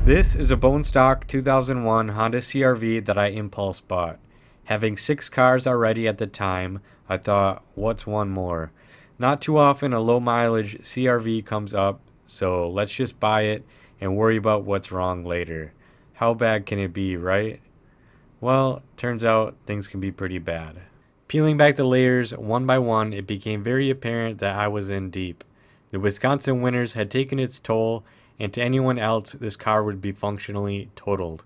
This is a bone stock 2001 Honda CR-V that I impulse bought. Having 6 cars already at the time, I thought, what's one more? Not too often a low mileage CR-V comes up, so let's just buy it and worry about what's wrong later. How bad can it be, right? Well, turns out things can be pretty bad. Peeling back the layers one by one, it became very apparent that I was in deep. The Wisconsin winters had taken its toll, and to anyone else, this car would be functionally totaled.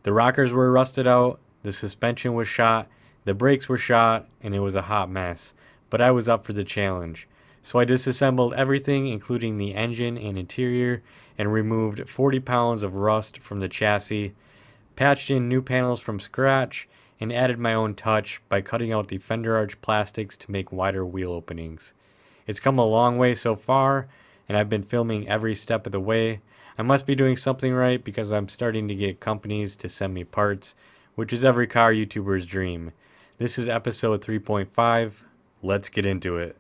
The rockers were rusted out, the suspension was shot, the brakes were shot, and it was a hot mess. But I was up for the challenge. So I disassembled everything, including the engine and interior, and removed 40 pounds of rust from the chassis, patched in new panels from scratch, and added my own touch by cutting out the fender arch plastics to make wider wheel openings. It's come a long way so far, and I've been filming every step of the way. I must be doing something right because I'm starting to get companies to send me parts, which is every car YouTuber's dream. This is episode 3.5. Let's get into it.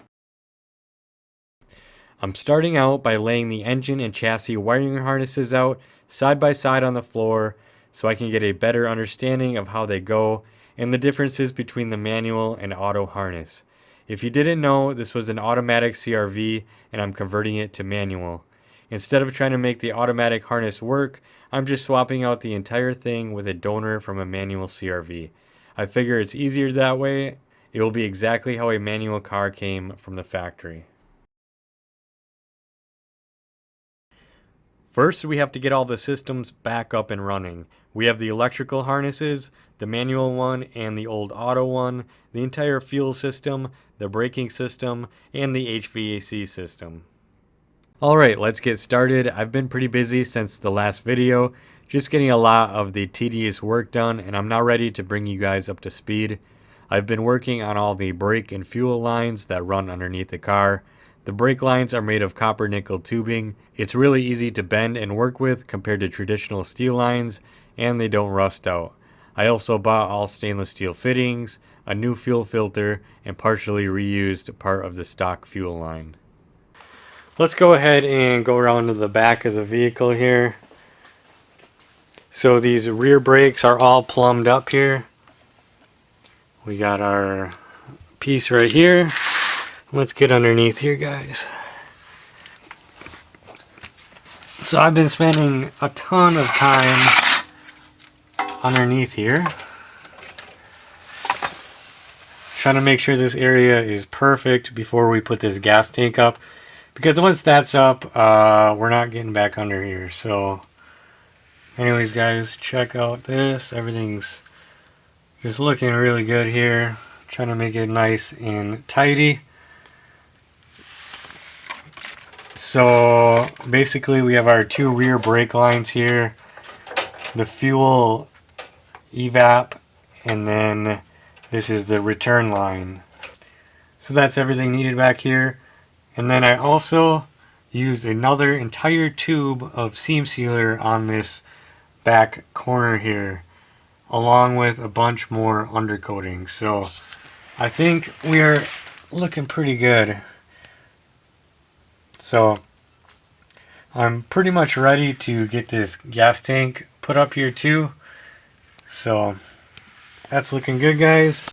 I'm starting out by laying the engine and chassis wiring harnesses out side by side on the floor so I can get a better understanding of how they go and the differences between the manual and auto harness. If you didn't know, this was an automatic CR-V and I'm converting it to manual. Instead of trying to make the automatic harness work, I'm just swapping out the entire thing with a donor from a manual CR-V. I figure it's easier that way. It will be exactly how a manual car came from the factory. First, we have to get all the systems back up and running. We have the electrical harnesses, the manual one and the old auto one, the entire fuel system, the braking system, and the HVAC system. Alright, let's get started. I've been pretty busy since the last video, just getting a lot of the tedious work done, and I'm now ready to bring you guys up to speed. I've been working on all the brake and fuel lines that run underneath the car. The brake lines are made of copper nickel tubing. It's really easy to bend and work with compared to traditional steel lines, and they don't rust out. I also bought all stainless steel fittings, a new fuel filter, and partially reused part of the stock fuel line. Let's go ahead and go around to the back of the vehicle here. So these rear brakes are all plumbed up here. We got our piece right here. Let's get underneath here, guys. So I've been spending a ton of time underneath here, trying to make sure this area is perfect before we put this gas tank up, because once that's up, we're not getting back under here. So anyways, guys, check out this. Everything's just looking really good here. Trying to make it nice and tidy. So basically we have our 2 rear brake lines here, the fuel evap, and then this is the return line. So that's everything needed back here. And then I also used another entire tube of seam sealer on this back corner here, along with a bunch more undercoating. So I think we are looking pretty good. So I'm pretty much ready to get this gas tank put up here too. So that's looking good, guys.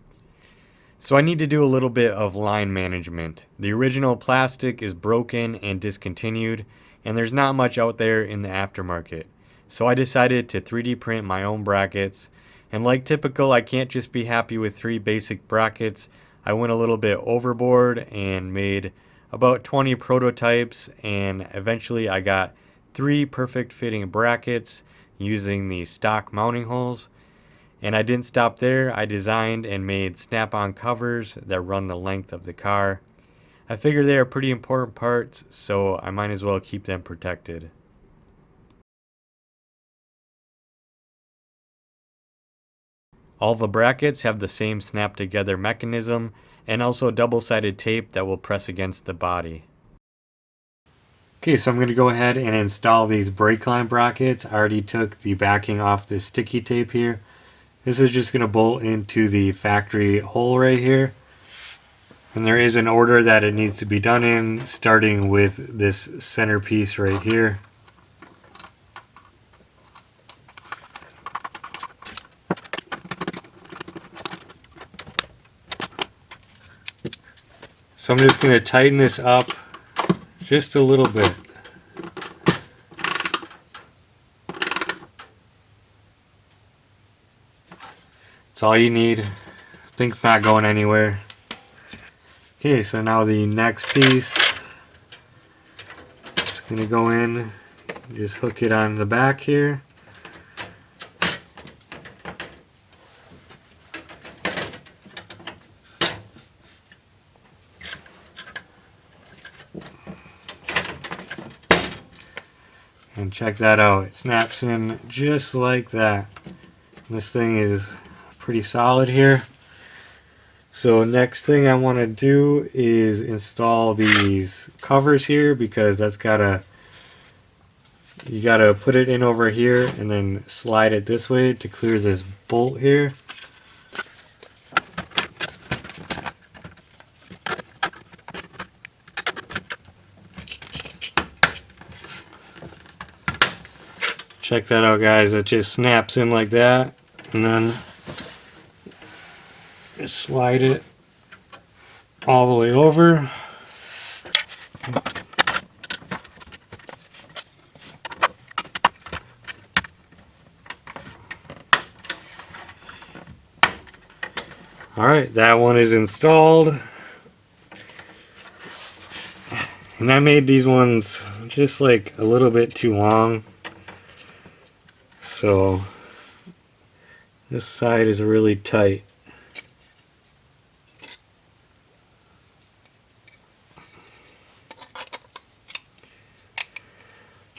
So I need to do a little bit of line management. The original plastic is broken and discontinued, and there's not much out there in the aftermarket. So I decided to 3D print my own brackets, and like typical, I can't just be happy with 3 basic brackets. I went a little bit overboard and made about 20 prototypes, and eventually I got 3 perfect fitting brackets using the stock mounting holes. And I didn't stop there. I designed and made snap-on covers that run the length of the car. I figure they are pretty important parts, so I might as well keep them protected. All the brackets have the same snap-together mechanism, and also double-sided tape that will press against the body. Okay, so I'm going to go ahead and install these brake line brackets. I already took the backing off this sticky tape here. This is just going to bolt into the factory hole right here. And there is an order that it needs to be done in, starting with this centerpiece right here. So I'm just going to tighten this up just a little bit. That's all you need. Thing's not going anywhere. Okay, so now the next piece is going to go in. Just hook it on the back here. And check that out. It snaps in just like that. This thing is pretty solid here. So next thing I want to do is install these covers here, because that's you gotta put it in over here and then slide it this way to clear this bolt here. Check that out, guys. It just snaps in like that, and then just slide it all the way over. Alright, that one is installed. And I made these ones just like a little bit too long. So this side is really tight.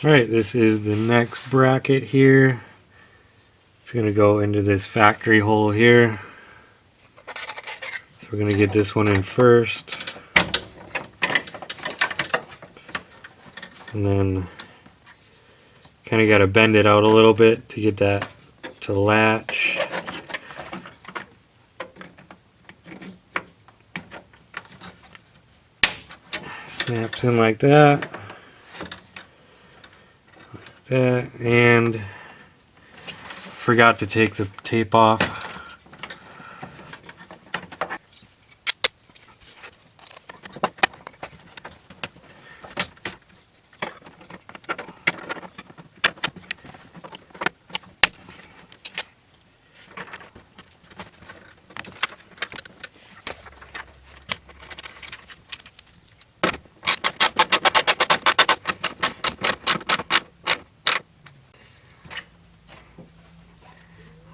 Alright, this is the next bracket here. It's going to go into this factory hole here. So we're going to get this one in first. And then kind of got to bend it out a little bit to get that to latch. Snaps in like that. Like that. And forgot to take the tape off.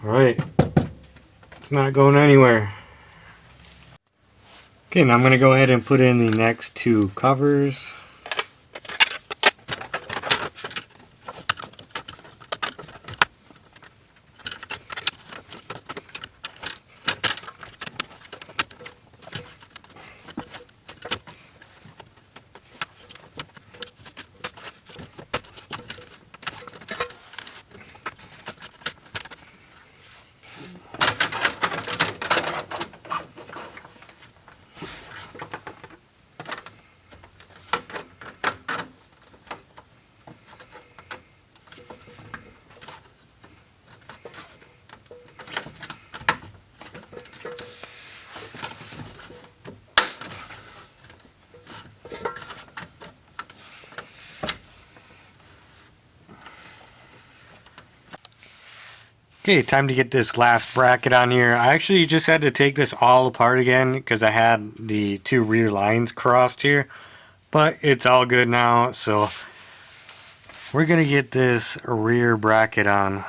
Alright, it's not going anywhere. Okay, now I'm going to go ahead and put in the next two covers. Okay, time to get this last bracket on here. I actually just had to take this all apart again because I had the two rear lines crossed here. But it's all good now, so we're going to get this rear bracket on.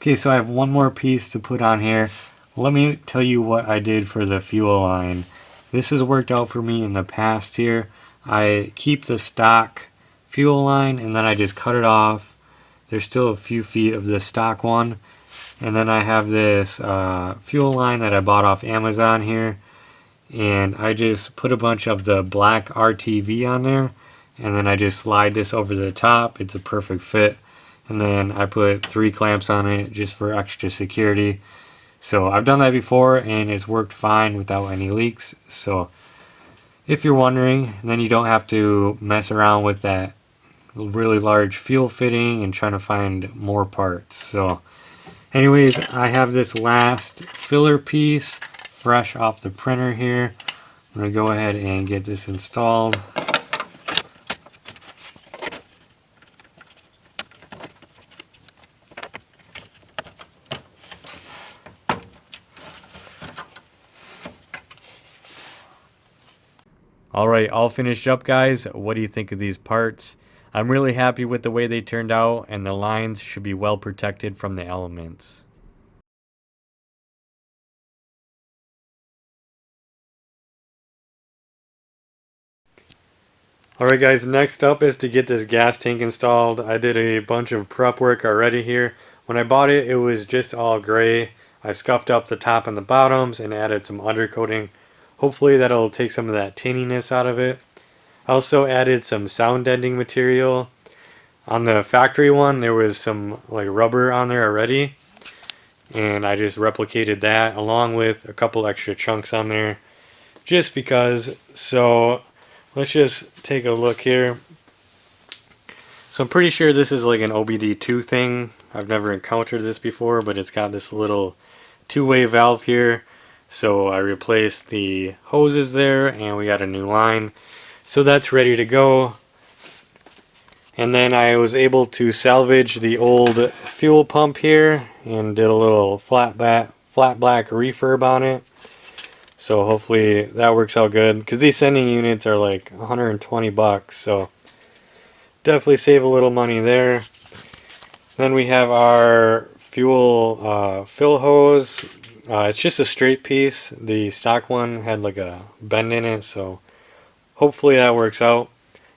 Okay, so I have one more piece to put on here. Let me tell you what I did for the fuel line. This has worked out for me in the past here. I keep the stock fuel line and then I just cut it off. There's still a few feet of the stock one. And then I have this fuel line that I bought off Amazon here. And I just put a bunch of the black RTV on there. and then I just slide this over the top. It's a perfect fit. And then I put 3 clamps on it just for extra security. So I've done that before and it's worked fine without any leaks. So if you're wondering, then you don't have to mess around with that really large fuel fitting and trying to find more parts. So anyways, I have this last filler piece fresh off the printer here. I'm going to go ahead and get this installed. Alright, all finished up, guys. What do you think of these parts? I'm really happy with the way they turned out, and the lines should be well protected from the elements. Alright guys, next up is to get this gas tank installed. I did a bunch of prep work already here. When I bought it, it was just all gray. I scuffed up the top and the bottoms and added some undercoating. Hopefully that'll take some of that tinniness out of it. I also added some sound deadening material. On the factory one, there was some like rubber on there already, and I just replicated that along with a couple extra chunks on there just because. So let's just take a look here. So I'm pretty sure this is like an OBD2 thing. I've never encountered this before, but it's got this little two-way valve here. So I replaced the hoses there and we got a new line. So that's ready to go. And then I was able to salvage the old fuel pump here and did a little flat black refurb on it. So hopefully that works out good, because these sending units are like 120 bucks, so definitely save a little money there. Then we have our fuel fill hose. It's just a straight piece. The stock one had like a bend in it, so hopefully that works out.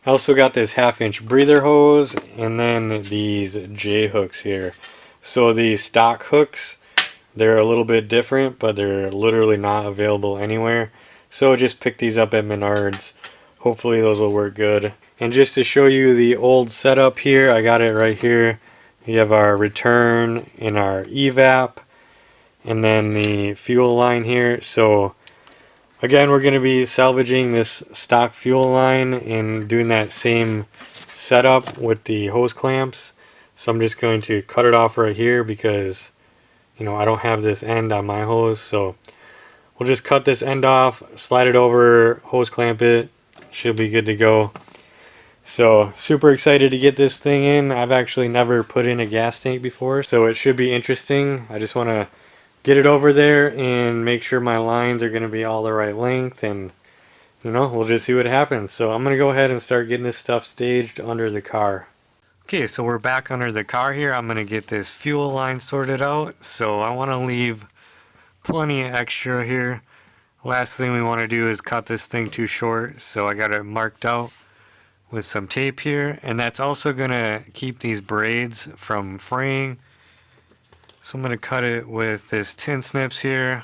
I also got this 1/2-inch breather hose and then these J hooks here. So the stock hooks, they're a little bit different, but they're literally not available anywhere. So just pick these up at Menards. Hopefully those will work good. And just to show you the old setup here, I got it right here. We have our return and our evap, and then the fuel line here. So again, we're going to be salvaging this stock fuel line and doing that same setup with the hose clamps. So I'm just going to cut it off right here because, you know, I don't have this end on my hose. So we'll just cut this end off, slide it over, hose clamp it. Should be good to go. So super excited to get this thing in. I've actually never put in a gas tank before, so it should be interesting. I just want to get it over there and make sure my lines are going to be all the right length, and you know, we'll just see what happens. So I'm going to go ahead and start getting this stuff staged under the car. Okay, so we're back under the car here. I'm going to get this fuel line sorted out. So I want to leave plenty of extra here. Last thing we want to do is cut this thing too short, so I got it marked out with some tape here, and that's also going to keep these braids from fraying. So I'm going to cut it with this tin snips here.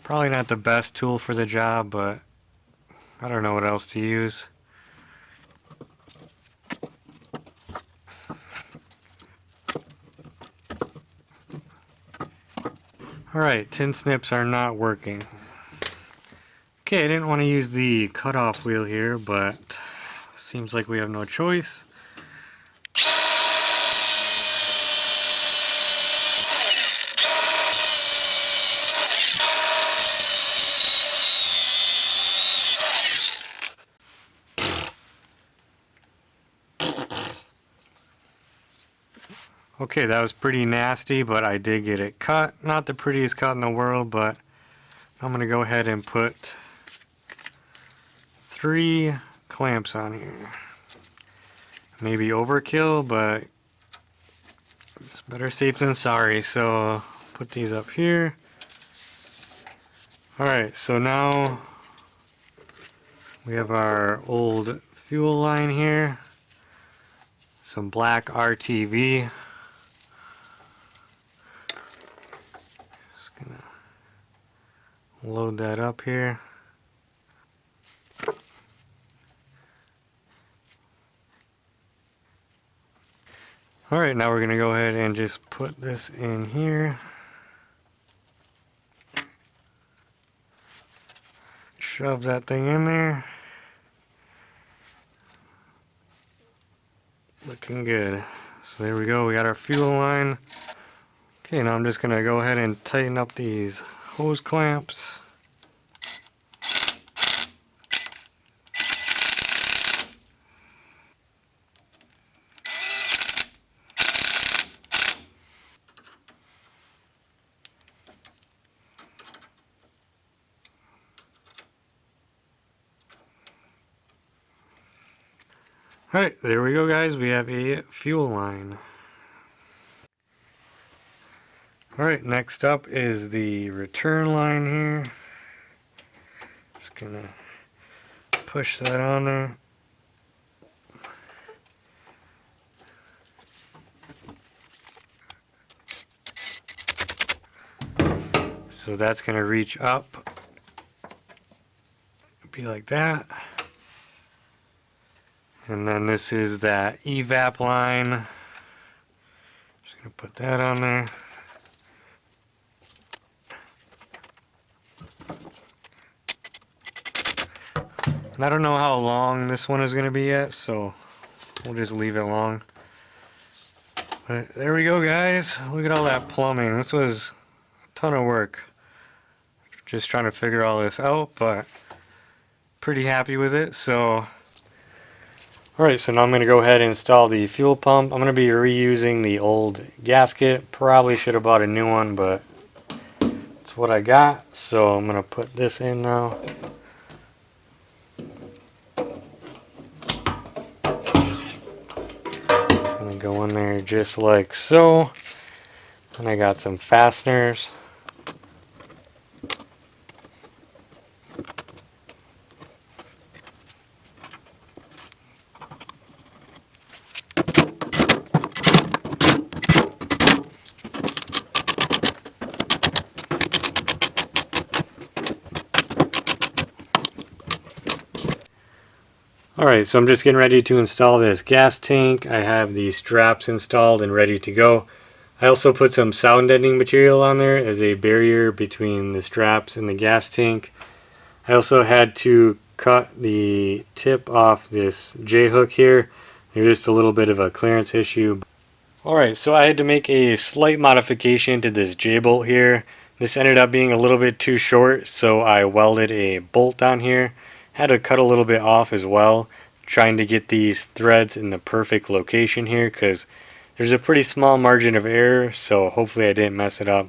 Probably not the best tool for the job, but I don't know what else to use. Alright, tin snips are not working. Okay, I didn't want to use the cutoff wheel here, but seems like we have no choice. Okay, that was pretty nasty, but I did get it cut. Not the prettiest cut in the world, but I'm going to go ahead and put 3 clamps on here. Maybe overkill, but it's better safe than sorry. So put these up here. Alright, so now we have our old fuel line here. Some black RTV. Just gonna load that up here. Alright, now we're going to go ahead and just put this in here. Shove that thing in there. Looking good. So there we go, we got our fuel line. Okay, now I'm just going to go ahead and tighten up these hose clamps. Alright, there we go guys, we have a fuel line. Alright, next up is the return line here. Just gonna push that on there. So that's gonna reach up, be like that. And then this is that evap line. Just gonna put that on there. And I don't know how long this one is gonna be yet, so we'll just leave it long. But there we go guys, look at all that plumbing. This was a ton of work. Just trying to figure all this out, but pretty happy with it. So alright, so now I'm going to go ahead and install the fuel pump. I'm going to be reusing the old gasket. Probably should have bought a new one, but it's what I got. So I'm going to put this in now. It's going to go in there just like so. And I got some fasteners. Alright, so I'm just getting ready to install this gas tank. I have the straps installed and ready to go. I also put some sound deadening material on there as a barrier between the straps and the gas tank. I also had to cut the tip off this J-hook here. There's just a little bit of a clearance issue. Alright, so I had to make a slight modification to this J-bolt here. This ended up being a little bit too short, so I welded a bolt on here. Had to cut a little bit off as well, trying to get these threads in the perfect location here, because there's a pretty small margin of error, so hopefully I didn't mess it up.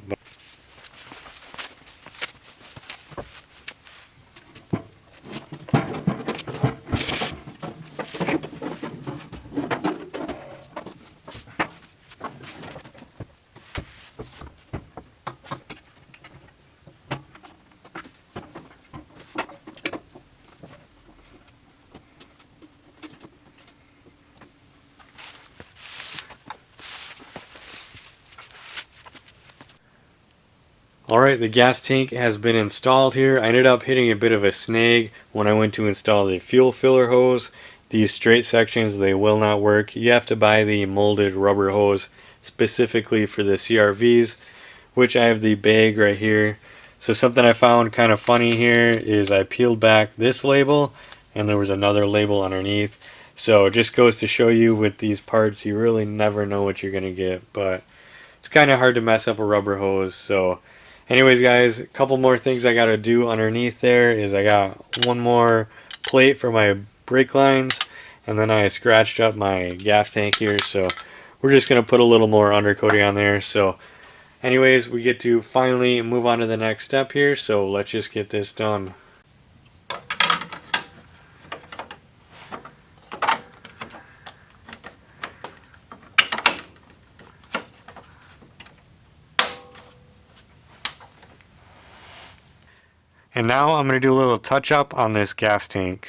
Alright, the gas tank has been installed here. I ended up hitting a bit of a snag when I went to install the fuel filler hose. These straight sections, they will not work. You have to buy the molded rubber hose specifically for the CRVs, which I have the bag right here. So something I found kind of funny here is I peeled back this label and there was another label underneath. So it just goes to show you with these parts, you really never know what you're going to get, but it's kind of hard to mess up a rubber hose. So anyways guys, a couple more things I got to do underneath there is I got one more plate for my brake lines, and then I scratched up my gas tank here, so we're just going to put a little more undercoating on there. So anyways, we get to finally move on to the next step here, so let's just get this done. And now I'm going to do a little touch up on this gas tank.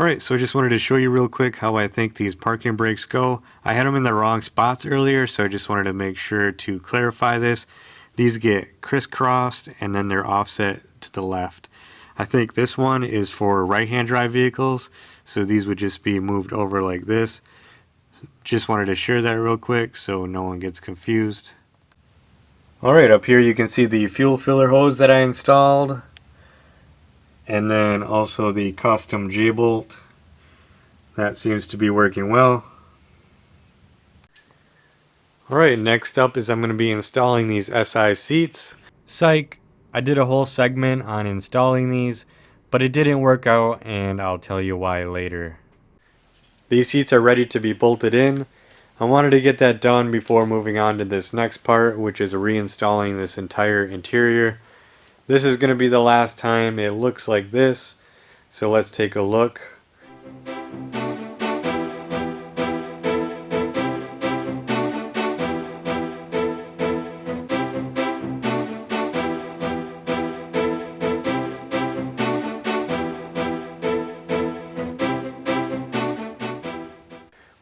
Alright, so I just wanted to show you real quick how I think these parking brakes go. I had them in the wrong spots earlier, so I just wanted to make sure to clarify this. These get crisscrossed and then they're offset to the left. I think this one is for right-hand drive vehicles, so these would just be moved over like this. Just wanted to share that real quick so no one gets confused. Alright, up here you can see the fuel filler hose that I installed. And then also the custom J-bolt. That seems to be working well. Alright, next up is I'm going to be installing these SI seats. Psych, I did a whole segment on installing these, but it didn't work out and I'll tell you why later. These seats are ready to be bolted in. I wanted to get that done before moving on to this next part, which is reinstalling this entire interior. This is going to be the last time it looks like this, so let's take a look.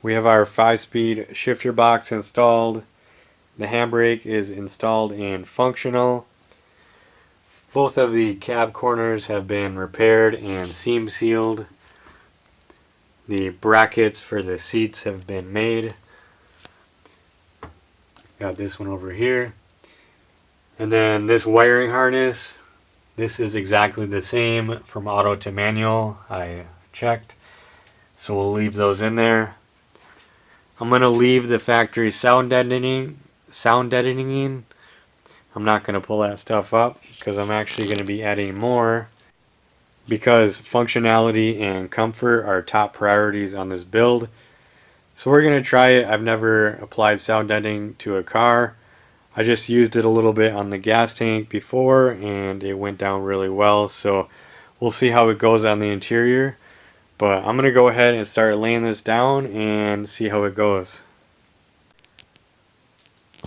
We have our 5-speed shifter box installed. The handbrake is installed and functional. Both of the cab corners have been repaired and seam sealed. The brackets for the seats have been made. Got this one over here. And then this wiring harness, this is exactly the same from auto to manual. I checked. So we'll leave those in there. I'm going to leave the factory sound deadening in. I'm not going to pull that stuff up because I'm actually going to be adding more, because functionality and comfort are top priorities on this build. So we're going to try it. I've never applied sound deadening to a car. I just used it a little bit on the gas tank before and it went down really well. So we'll see how it goes on the interior. But I'm going to go ahead and start laying this down and see how it goes.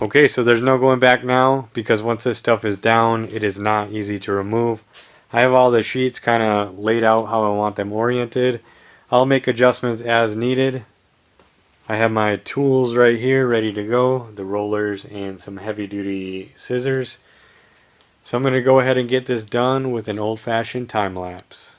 Okay, so there's no going back now, because once this stuff is down, it is not easy to remove. I have all the sheets kind of laid out how I want them oriented. I'll make adjustments as needed. I have my tools right here ready to go, the rollers and some heavy duty scissors. So I'm going to go ahead and get this done with an old-fashioned time lapse.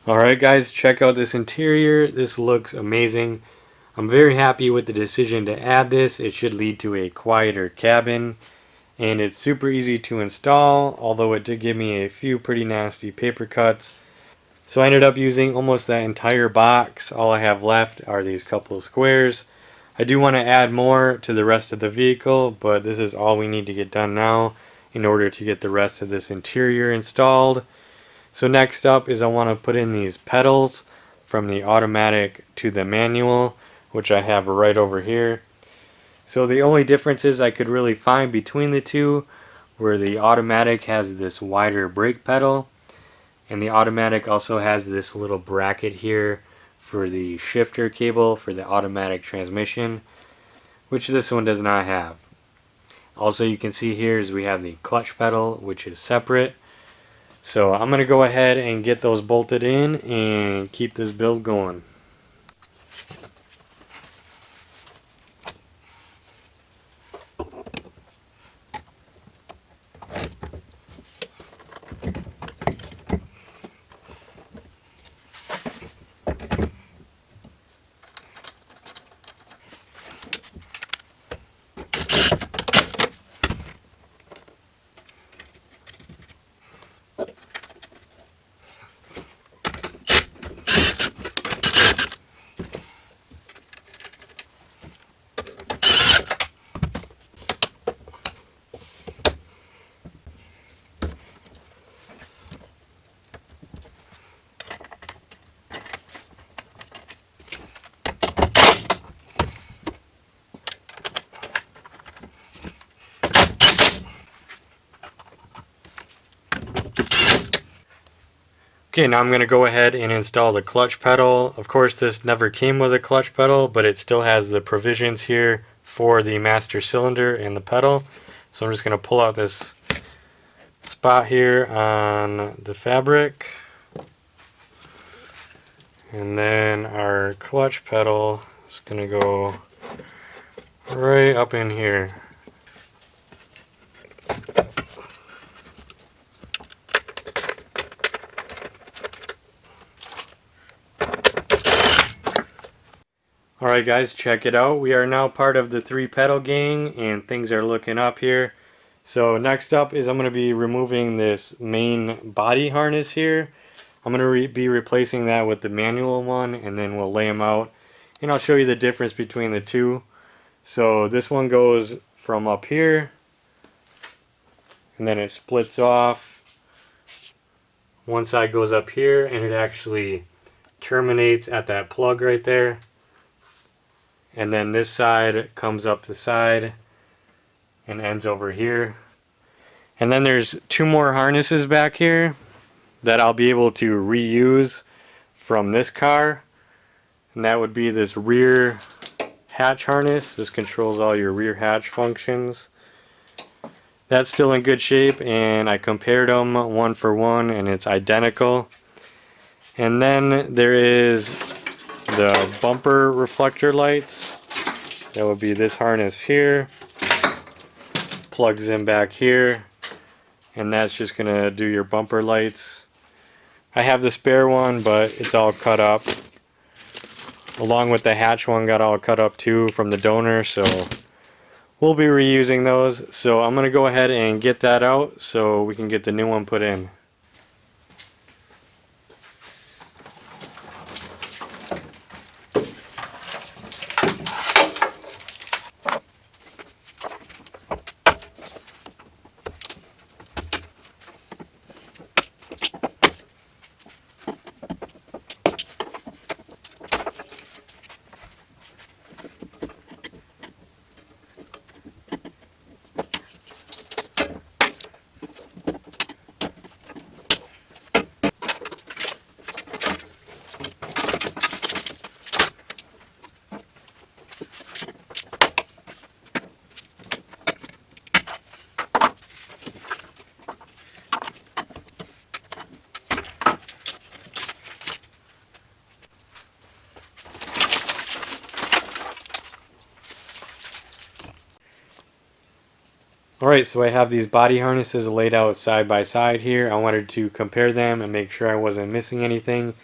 Alright guys, check out this interior. This looks amazing. I'm very happy with the decision to add this. It should lead to a quieter cabin. And it's super easy to install, although it did give me a few pretty nasty paper cuts. So I ended up using almost that entire box. All I have left are these couple of squares. I do want to add more to the rest of the vehicle, but this is all we need to get done now in order to get the rest of this interior installed. So next up is I want to put in these pedals from the automatic to the manual, which I have right over here. So the only differences I could really find between the two were the automatic has this wider brake pedal, and the automatic also has this little bracket here for the shifter cable for the automatic transmission, which this one does not have. Also, you can see here is we have the clutch pedal, which is separate. So I'm going to go ahead and get those bolted in and keep this build going. Okay, now I'm going to go ahead and install the clutch pedal. Of course, this never came with a clutch pedal, but it still has the provisions here for the master cylinder and the pedal. So I'm just going to pull out this spot here on the fabric. And then our clutch pedal is going to go right up in here. Alright guys, check it out. We are now part of the 3-pedal gang and things are looking up here. So next up is I'm going to be removing this main body harness here. I'm going to be replacing that with the manual one, and then we'll lay them out. And I'll show you the difference between the two. So this one goes from up here, and then it splits off. One side goes up here, and it actually terminates at that plug right there. And then this side comes up the side and ends over here. And then there's 2 more harnesses back here that I'll be able to reuse from this car. And that would be this rear hatch harness. This controls all your rear hatch functions. That's still in good shape, and I compared them one for one and it's identical. And then there is the bumper reflector lights. That would be this harness here. Plugs in back here, and that's just gonna do your bumper lights. I have the spare one, but it's all cut up. Along with the hatch one got all cut up too from the donor, so we'll be reusing those. So I'm gonna go ahead and get that out so we can get the new one put in. Alright, so I have these body harnesses laid out side by side here. I wanted to compare them and make sure I wasn't missing anything.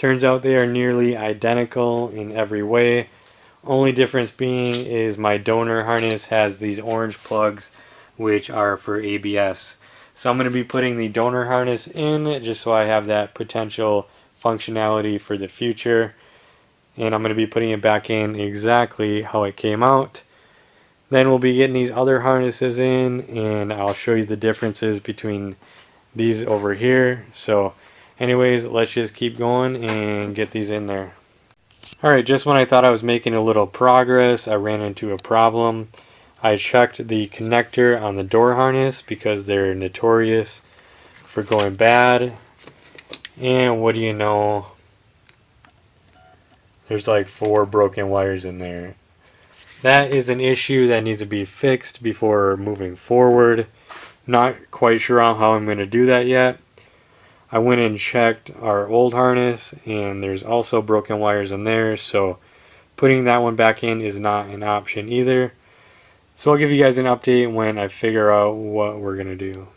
Turns out they are nearly identical in every way. Only difference being is my donor harness has these orange plugs, which are for ABS. So I'm going to be putting the donor harness in just so I have that potential functionality for the future. And I'm going to be putting it back in exactly how it came out. Then we'll be getting these other harnesses in, and I'll show you the differences between these over here. So anyways, let's just keep going and get these in there. Alright, just when I thought I was making a little progress, I ran into a problem. I checked the connector on the door harness because they're notorious for going bad. And what do you know? There's like 4 broken wires in there. That is an issue that needs to be fixed before moving forward. Not quite sure on how I'm going to do that yet. I went and checked our old harness and there's also broken wires in there, so putting that one back in is not an option either. So I'll give you guys an update when I figure out what we're going to do.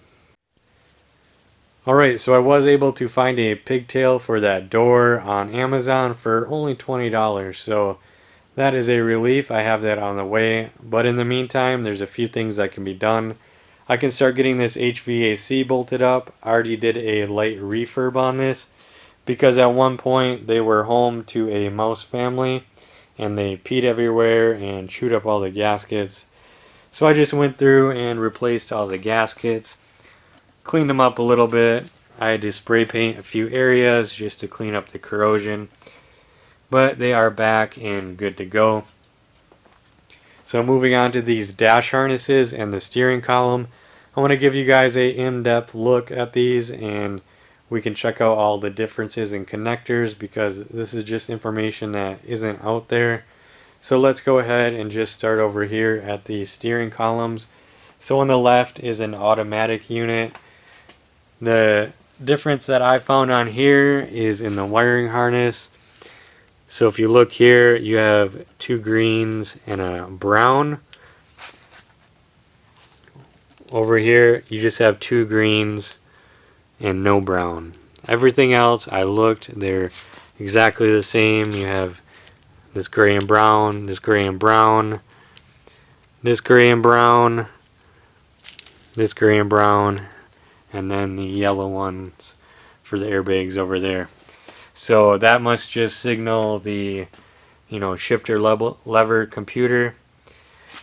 Alright, so I was able to find a pigtail for that door on Amazon for only $20, so that is a relief. I have that on the way, but in the meantime there's a few things that can be done. I can start getting this HVAC bolted up. I already did a light refurb on this because at one point they were home to a mouse family and they peed everywhere and chewed up all the gaskets. So I just went through and replaced all the gaskets, cleaned them up a little bit. I had to spray paint a few areas just to clean up the corrosion, but they are back and good to go. So moving on to these dash harnesses and the steering column, I want to give you guys a in-depth look at these and we can check out all the differences in connectors because this is just information that isn't out there. So let's go ahead and just start over here at the steering columns. So on the left is an automatic unit. The difference that I found on here is in the wiring harness. So if you look here, you have 2 greens and a brown. Over here, you just have 2 greens and no brown. Everything else, I looked, they're exactly the same. You have this gray and brown, this gray and brown, this gray and brown, this gray and brown, and then the yellow ones for the airbags over there. So that must just signal the, shifter lever computer.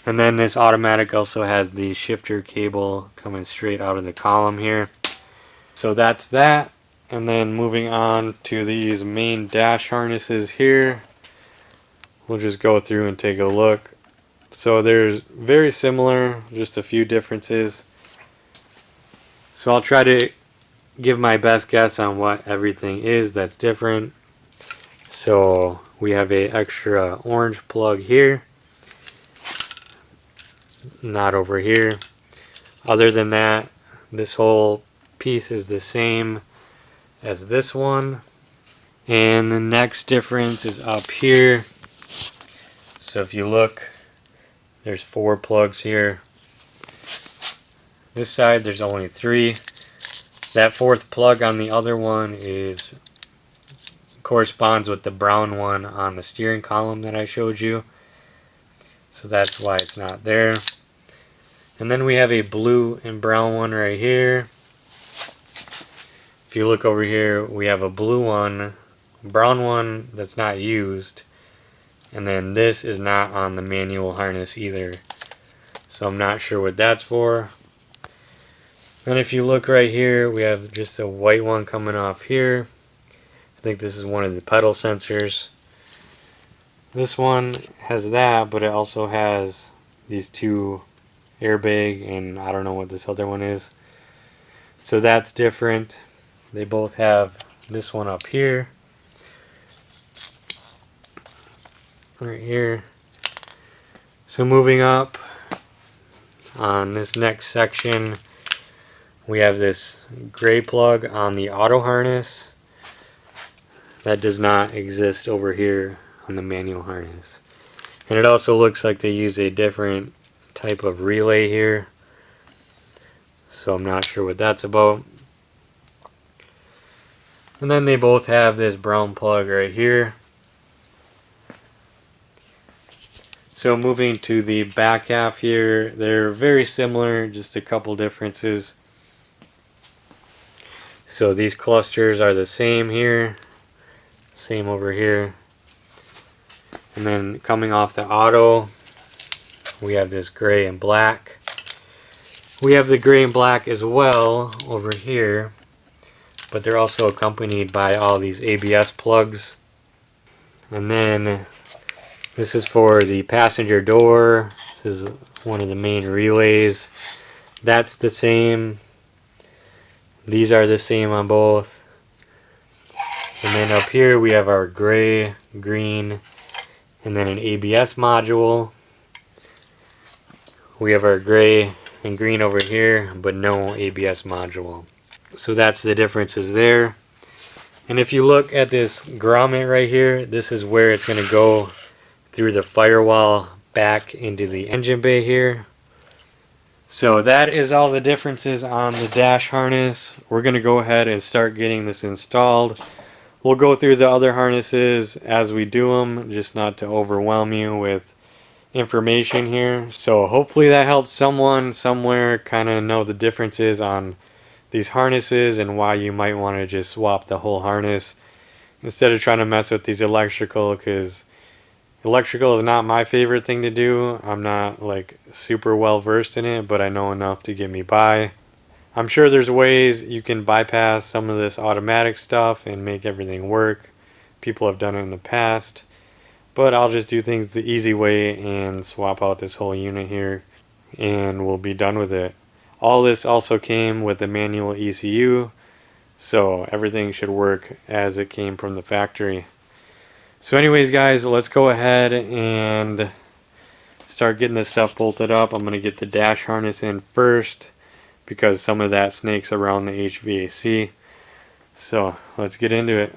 And then this automatic also has the shifter cable coming straight out of the column here. So that's that. And then moving on to these main dash harnesses here. We'll just go through and take a look. So there's very similar, just a few differences. So I'll try to give my best guess on what everything is that's different. So we have a extra orange plug here, not over here. Other than that, this whole piece is the same as this one. And the next difference is up here. So if you look, there's 4 plugs here. This side there's only 3. That 4th plug on the other one corresponds with the brown one on the steering column that I showed you. So that's why it's not there. And then we have a blue and brown one right here. If you look over here, we have a blue one, brown one that's not used. And then this is not on the manual harness either. So I'm not sure what that's for. And if you look right here, we have just a white one coming off here. I think this is one of the pedal sensors. This one has that, but it also has these 2 airbag, and I don't know what this other one is. So that's different. They both have this one up here. Right here. So moving up on this next section, we have this gray plug on the auto harness that does not exist over here on the manual harness. And it also looks like they use a different type of relay here. So I'm not sure what that's about. And then they both have this brown plug right here. So moving to the back half here, they're very similar, just a couple differences. So these clusters are the same here, same over here. And then coming off the auto, we have this gray and black. We have the gray and black as well over here, but they're also accompanied by all these ABS plugs. And then this is for the passenger door. This is one of the main relays. That's the same. These are the same on both. And then up here we have our gray, green, and then an ABS module. We have our gray and green over here, but no ABS module. So that's the differences there. And if you look at this grommet right here, this is where it's going to go through the firewall back into the engine bay here. So that is all the differences on the dash harness. We're going to go ahead and start getting this installed. We'll go through the other harnesses as we do them, just not to overwhelm you with information here. So hopefully that helps someone somewhere kind of know the differences on these harnesses and why you might want to just swap the whole harness instead of trying to mess with these electrical, because electrical is not my favorite thing to do. I'm not like super well versed in it, but I know enough to get me by. I'm sure there's ways you can bypass some of this automatic stuff and make everything work. People have done it in the past, but I'll just do things the easy way and swap out this whole unit here and we'll be done with it. All this also came with the manual ECU, so everything should work as it came from the factory. So anyways guys, let's go ahead and start getting this stuff bolted up. I'm going to get the dash harness in first because some of that snakes around the HVAC. So let's get into it.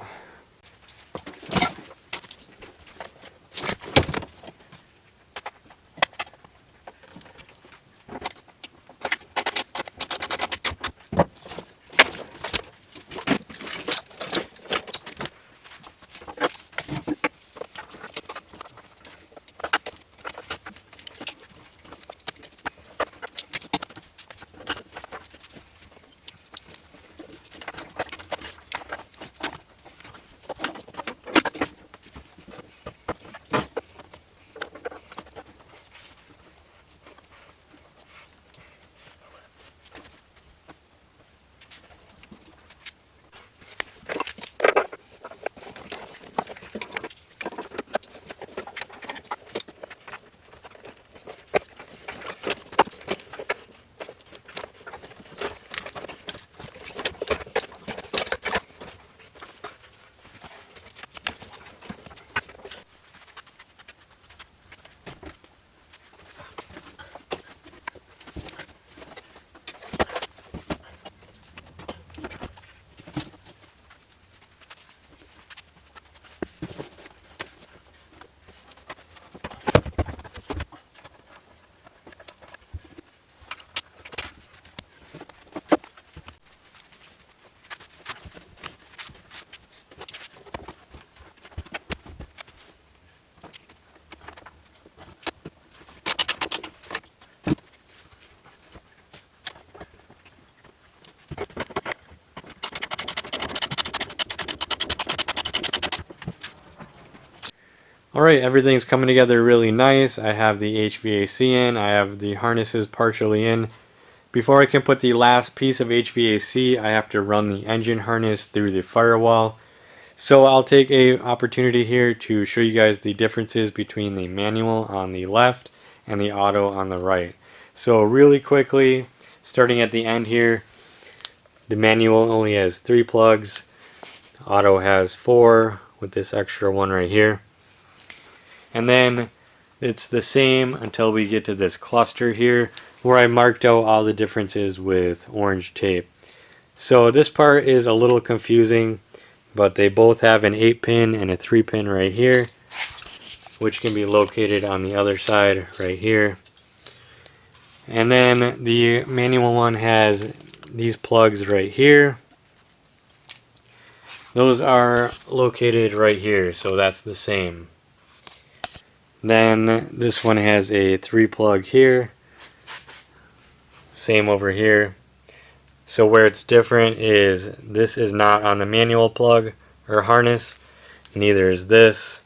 Alright, everything's coming together really nice. I have the HVAC in, I have the harnesses partially in. Before I can put the last piece of HVAC, I have to run the engine harness through the firewall. So I'll take an opportunity here to show you guys the differences between the manual on the left and the auto on the right. So really quickly, starting at the end here, the manual only has 3 plugs. Auto has 4 with this extra one right here. And then it's the same until we get to this cluster here where I marked out all the differences with orange tape. So this part is a little confusing, but they both have an 8-pin and a 3-pin right here, which can be located on the other side right here. And then the manual one has these plugs right here. Those are located right here, so that's the same. Then this one has a 3-plug here. Same over here. So where it's different is this is not on the manual plug or harness. Neither is this.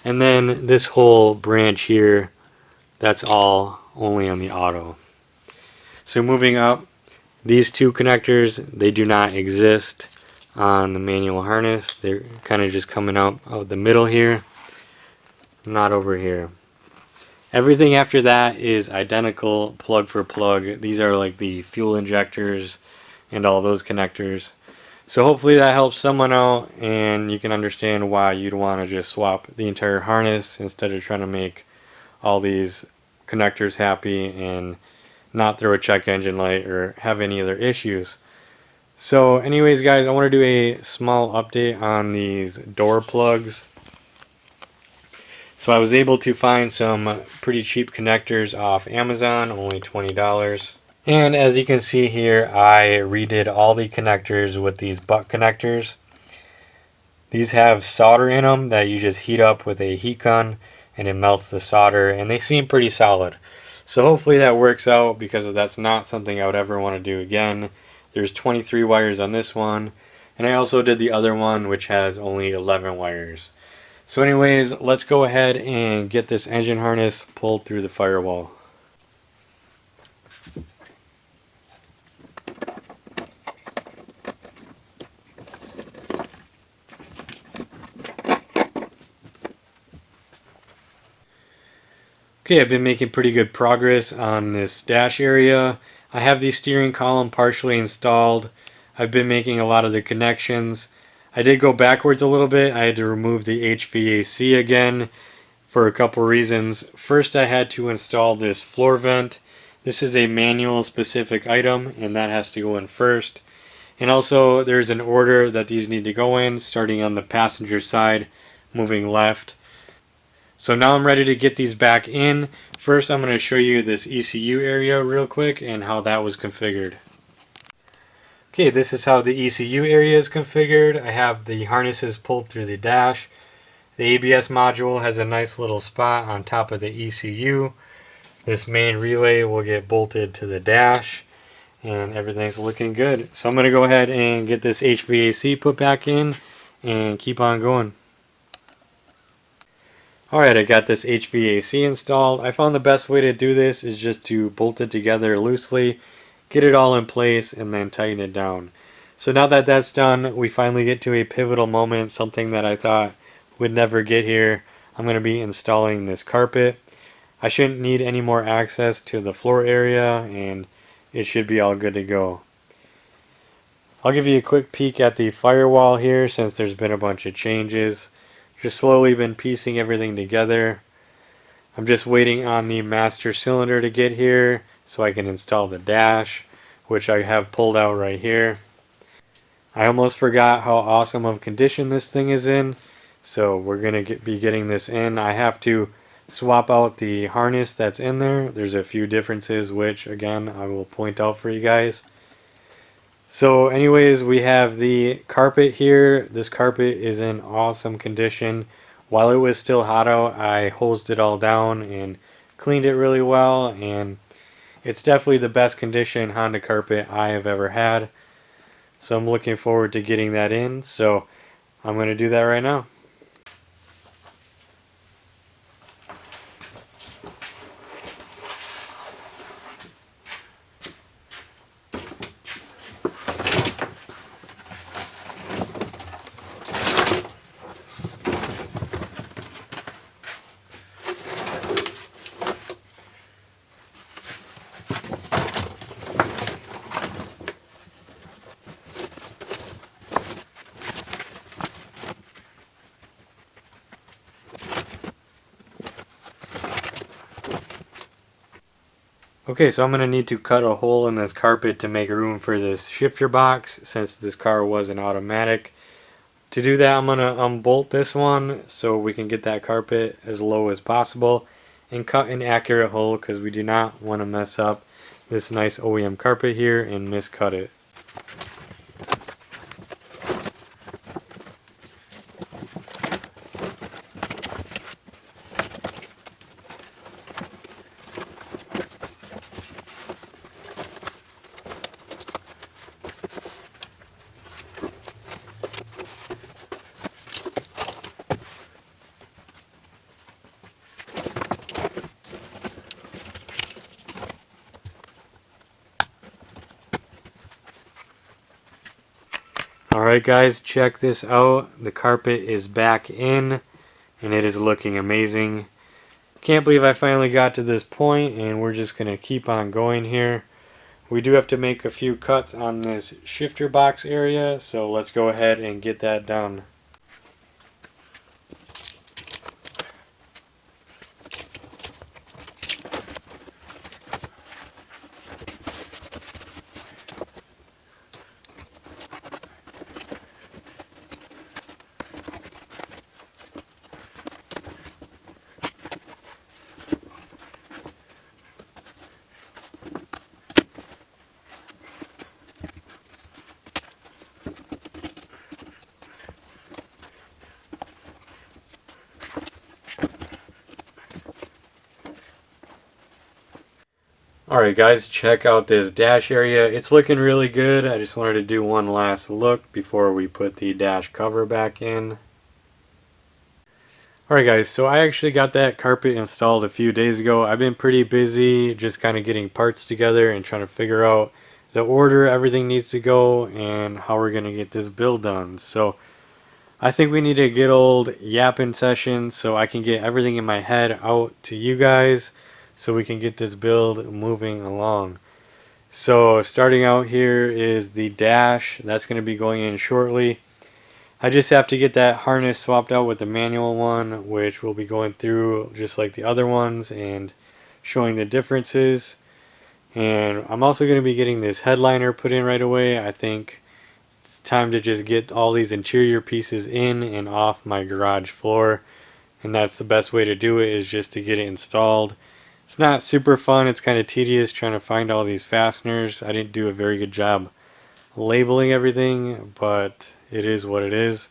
And then this whole branch here, that's all only on the auto. So moving up, these two connectors, they do not exist on the manual harness. They're kind of just coming out of the middle here, not over here. Everything after that is identical plug for plug. These are like the fuel injectors and all those connectors. So hopefully that helps someone out and you can understand why you'd want to just swap the entire harness instead of trying to make all these connectors happy and not throw a check engine light or have any other issues. So anyways guys, I want to do a small update on these door plugs. So I was able to find some pretty cheap connectors off Amazon, only $20. And as you can see here, I redid all the connectors with these butt connectors. These have solder in them that you just heat up with a heat gun and it melts the solder, and they seem pretty solid. So hopefully that works out, because that's not something I would ever want to do again. There's 23 wires on this one, and I also did the other one which has only 11 wires. So anyways, let's go ahead and get this engine harness pulled through the firewall. Okay, I've been making pretty good progress on this dash area. I have the steering column partially installed. I've been making a lot of the connections. I did go backwards a little bit. I had to remove the HVAC again for a couple reasons. First, I had to install this floor vent. This is a manual specific item, and that has to go in first. And also, there's an order that these need to go in, starting on the passenger side, moving left. So now I'm ready to get these back in. First, I'm going to show you this ECU area real quick and how that was configured. Okay, this is how the ECU area is configured. I have the harnesses pulled through the dash. The ABS module has a nice little spot on top of the ECU. This main relay will get bolted to the dash, and everything's looking good. So I'm going to go ahead and get this HVAC put back in and keep on going. Alright, I got this HVAC installed. I found the best way to do this is just to bolt it together loosely, get it all in place, and then tighten it down. So now that that's done, we finally get to a pivotal moment, something that I thought would never get here. I'm going to be installing this carpet. I shouldn't need any more access to the floor area, and it should be all good to go. I'll give you a quick peek at the firewall here, since there's been a bunch of changes. Just slowly been piecing everything together. I'm just waiting on the master cylinder to get here so I can install the dash, which I have pulled out right here. I almost forgot how awesome of condition this thing is in, so we're going to be getting this in. I have to swap out the harness that's in there. There's a few differences which, again, I will point out for you guys. So anyways, we have the carpet here. This carpet is in awesome condition. While it was still hot out, I hosed it all down and cleaned it really well, and it's definitely the best condition Honda carpet I have ever had. So I'm looking forward to getting that in. So I'm going to do that right now. Okay, so I'm going to need to cut a hole in this carpet to make room for this shifter box, since this car was an automatic. To do that, I'm going to unbolt this one so we can get that carpet as low as possible and cut an accurate hole, because we do not want to mess up this nice OEM carpet here and miscut it. Alright guys, check this out. The carpet is back in and it is looking amazing. Can't believe I finally got to this point, and we're just going to keep on going here. We do have to make a few cuts on this shifter box area, so let's go ahead and get that done. Alright guys, check out this dash area. It's looking really good. I just wanted to do one last look before we put the dash cover back in. Alright guys, so I actually got that carpet installed a few days ago. I've been pretty busy just kind of getting parts together and trying to figure out the order everything needs to go and how we're going to get this build done. So I think we need a good old yapping session so I can get everything in my head out to you guys, so we can get this build moving along. So starting out here is the dash. That's going to be going in shortly. I just have to get that harness swapped out with the manual one, which we'll be going through just like the other ones and showing the differences. And I'm also going to be getting this headliner put in right away. I think it's time to just get all these interior pieces in and off my garage floor, and that's the best way to do it, is just to get it installed. It's not super fun. It's kind of tedious trying to find all these fasteners. I didn't do a very good job labeling everything, but it is what it is.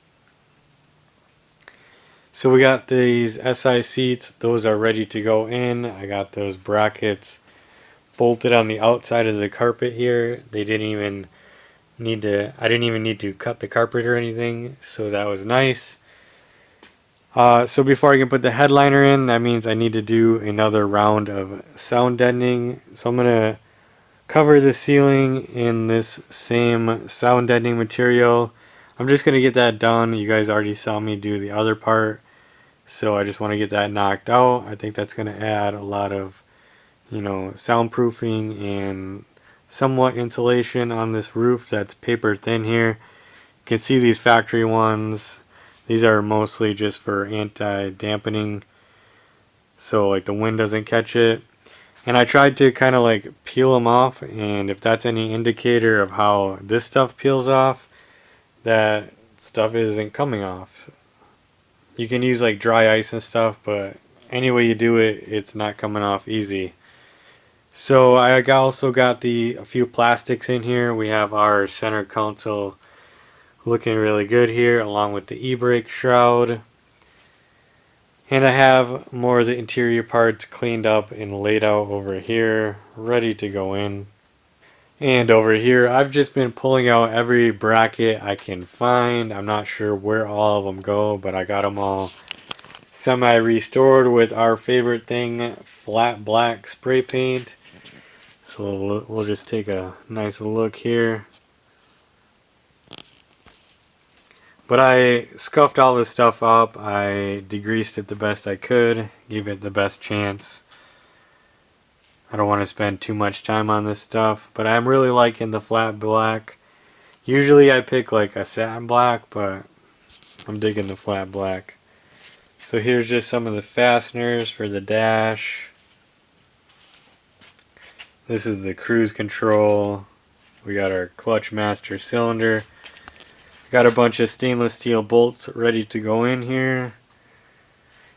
So we got these SI seats. Those are ready to go in. I got those brackets bolted on the outside of the carpet here. They didn't even need to, I didn't even need to cut the carpet or anything, so that was nice. So before I can put the headliner in, that means I need to do another round of sound deadening. So I'm going to cover the ceiling in this same sound deadening material. I'm just going to get that done. You guys already saw me do the other part, so I just want to get that knocked out. I think that's going to add a lot of, soundproofing and somewhat insulation on this roof that's paper thin here. You can see these factory ones. These are mostly just for anti-dampening, so like the wind doesn't catch it. And I tried to kind of like peel them off, and if that's any indicator of how this stuff peels off, that stuff isn't coming off. You can use like dry ice and stuff, but any way you do it, it's not coming off easy. So I also got a few plastics in here. We have our center console looking really good here, along with the e-brake shroud. And I have more of the interior parts cleaned up and laid out over here, ready to go in. And over here, I've just been pulling out every bracket I can find. I'm not sure where all of them go, but I got them all semi-restored with our favorite thing, flat black spray paint. So we'll just take a nice look here. But I scuffed all this stuff up. I degreased it the best I could, gave it the best chance. I don't want to spend too much time on this stuff, but I'm really liking the flat black. Usually I pick like a satin black, but I'm digging the flat black. So here's just some of the fasteners for the dash. This is the cruise control. We got our clutch master cylinder. Got a bunch of stainless steel bolts ready to go in here.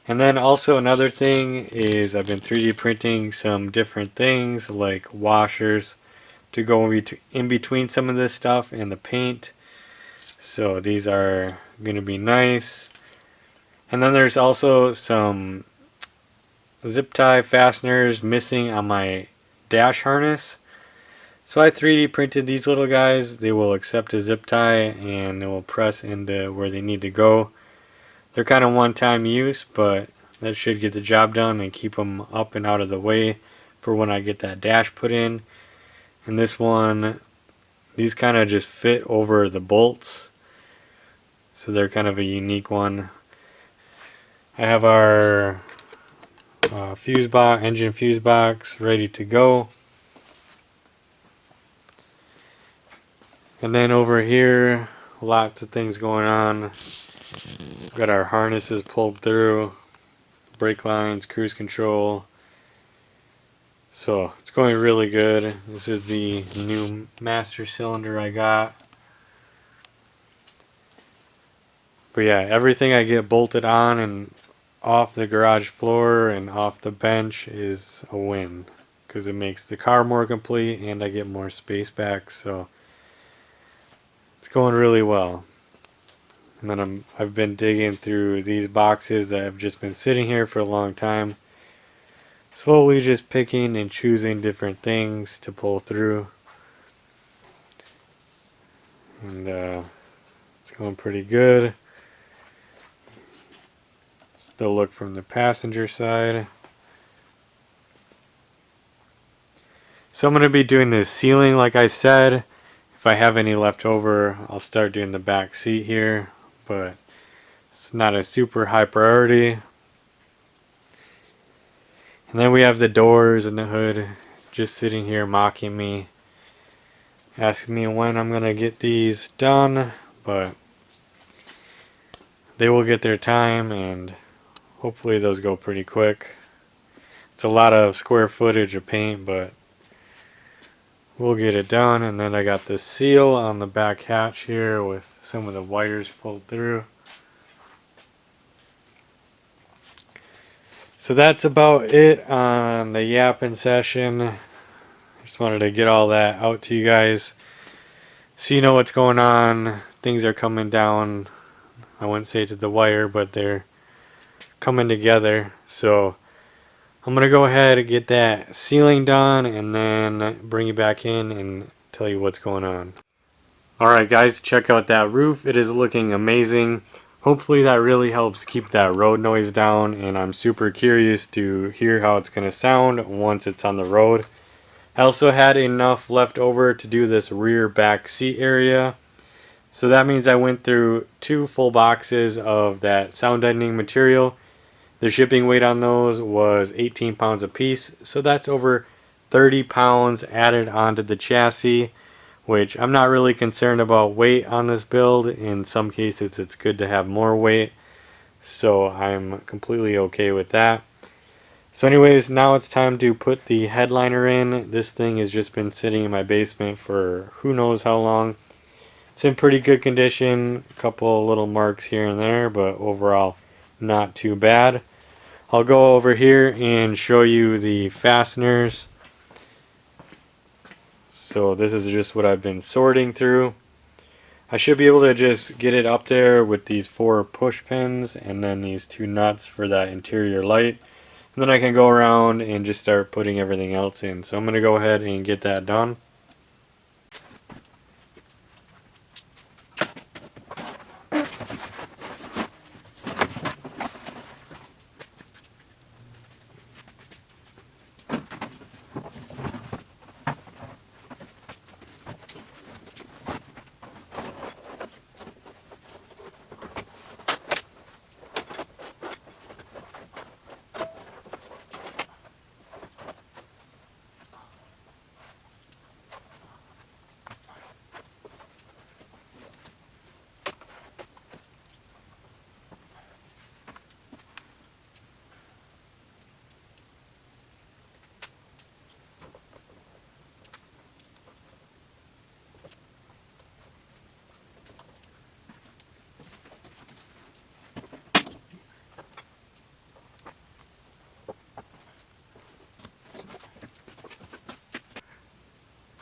And then also another thing is I've been 3D printing some different things like washers to go in between some of this stuff and the paint. So these are going to be nice. And then there's also some zip tie fasteners missing on my dash harness. So I 3D printed these little guys. They will accept a zip tie and they will press into where they need to go. They're kind of one-time use, but that should get the job done and keep them up and out of the way for when I get that dash put in. And this one, these kind of just fit over the bolts. so they're kind of a unique one. I have our fuse box, engine fuse box ready to go. And then over here, lots of things going on. We've got our harnesses pulled through, brake lines, cruise control. So it's going really good. This is the new master cylinder I got. But yeah, everything I get bolted on and off the garage floor and off the bench is a win, because it makes the car more complete and I get more space back. So it's going really well. And then I've been digging through these boxes that have just been sitting here for a long time, slowly just picking and choosing different things to pull through. And it's going pretty good. Still look from the passenger side. So I'm going to be doing the ceiling like I said. If I have any left over, I'll start doing the back seat here, but it's not a super high priority. And then we have the doors and the hood just sitting here mocking me, asking me when I'm going to get these done, but they will get their time and hopefully those go pretty quick. It's a lot of square footage of paint, but we'll get it done. And then I got this seal on the back hatch here with some of the wires pulled through. So that's about it on the yapping session. Just wanted to get all that out to you guys so you know what's going on. Things are coming down. I wouldn't say to the wire, but they're coming together. So I'm going to go ahead and get that sealing done and then bring you back in and tell you what's going on. Alright guys, check out that roof. It is looking amazing. Hopefully that really helps keep that road noise down, and I'm super curious to hear how it's going to sound once it's on the road. I also had enough left over to do this rear back seat area. So that means I went through 2 full boxes of that sound deadening material. The shipping weight on those was 18 pounds a piece, so that's over 30 pounds added onto the chassis, which I'm not really concerned about weight on this build. In some cases it's good to have more weight, so I'm completely okay with that. So anyways, now it's time to put the headliner in. This thing has just been sitting in my basement for who knows how long. It's in pretty good condition, a couple little marks here and there, but overall not too bad. I'll go over here and show you the fasteners. So this is just what I've been sorting through. I should be able to just get it up there with these 4 push pins and then these 2 nuts for that interior light. And then I can go around and just start putting everything else in. So I'm going to go ahead and get that done.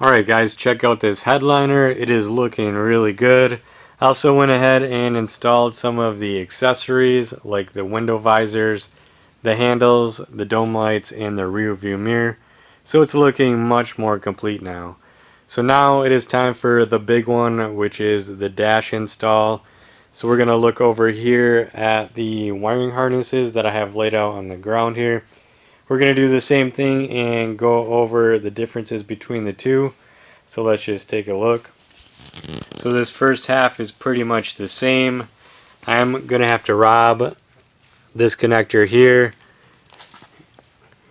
Alright guys, check out this headliner. It is looking really good. I also went ahead and installed some of the accessories like the window visors, the handles, the dome lights, and the rear view mirror. So it's looking much more complete now. So now it is time for the big one, which is the dash install. So we're going to look over here at the wiring harnesses that I have laid out on the ground here. We're going to do the same thing and go over the differences between the two. So let's just take a look. So this first half is pretty much the same. I'm gonna have to rob this connector here,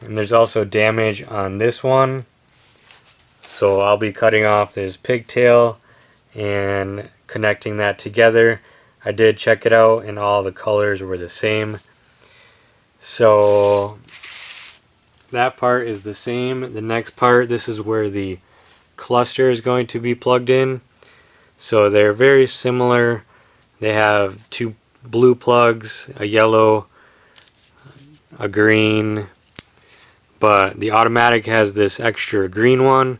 and there's also damage on this one, so I'll be cutting off this pigtail and connecting that together. I did check it out and all the colors were the same, so that part is the same. The next part, this is where the cluster is going to be plugged in. So they're very similar. They have two blue plugs, a yellow, a green, but the automatic has this extra green one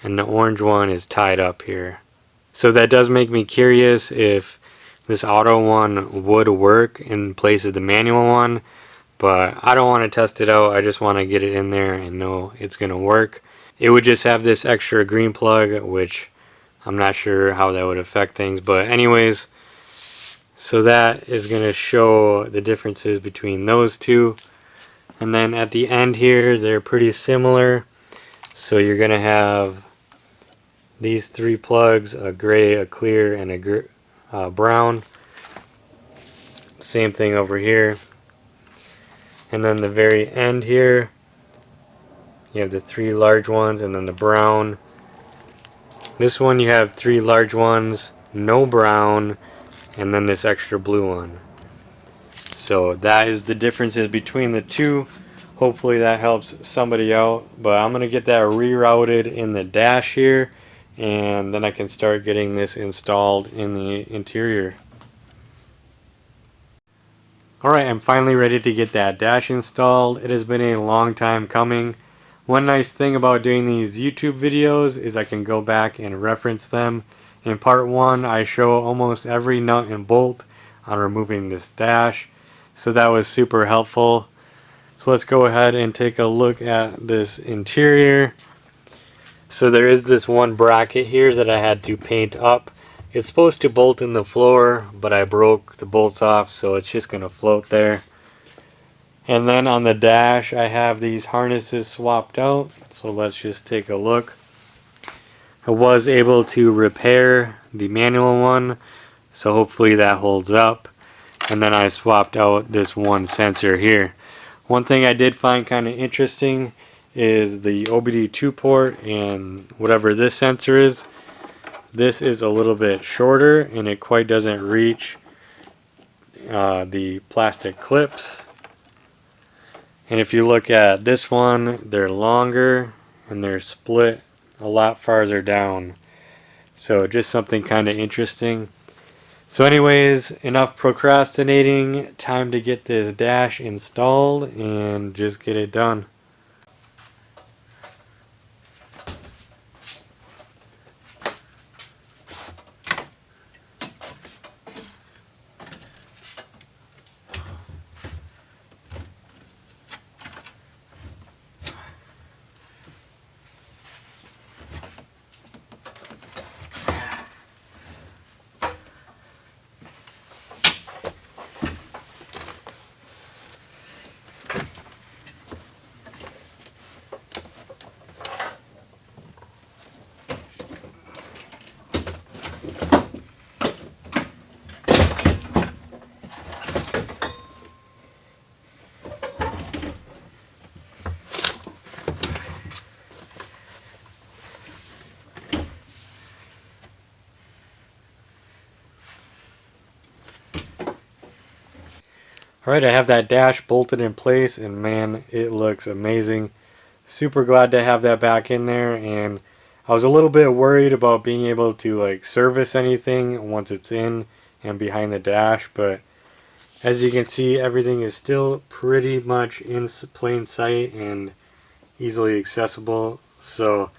and the orange one is tied up here. So that does make me curious if this auto one would work in place of the manual one, but I don't want to test it out. I just want to get it in there and know it's going to work. It would just have this extra green plug, which I'm not sure how that would affect things, but anyways, so that is going to show the differences between those two. And then at the end here, they're pretty similar. So you're going to have these three plugs, a gray, a clear, and a brown. Same thing over here. And then the very end here, you have the three large ones and then the brown. This one you have three large ones, no brown, and then this extra blue one. So that is the differences between the two. Hopefully that helps somebody out, but I'm gonna get that rerouted in the dash here, and then I can start getting this installed in the interior. Alright, I'm finally ready to get that dash installed. It has been a long time coming. One nice thing about doing these YouTube videos is I can go back and reference them. In part 1 I show almost every nut and bolt on removing this dash, so that was super helpful. So let's go ahead and take a look at this interior. So there is this one bracket here that I had to paint up. It's supposed to bolt in the floor, but I broke the bolts off, so it's just going to float there. And then on the dash I have these harnesses swapped out, so let's just take a look. I was able to repair the manual one, so hopefully that holds up. And then I swapped out this one sensor here. One thing I did find kind of interesting is the OBD2 port and whatever this sensor is. This is a little bit shorter and it quite doesn't reach the plastic clips. And if you look at this one, they're longer and they're split a lot farther down. So just something kind of interesting. So anyways, enough procrastinating. Time to get this dash installed and just get it done. Alright, I have that dash bolted in place and man, it looks amazing. Super glad to have that back in there, and I was a little bit worried about being able to like service anything once it's in and behind the dash, but as you can see, everything is still pretty much in plain sight and easily accessible. So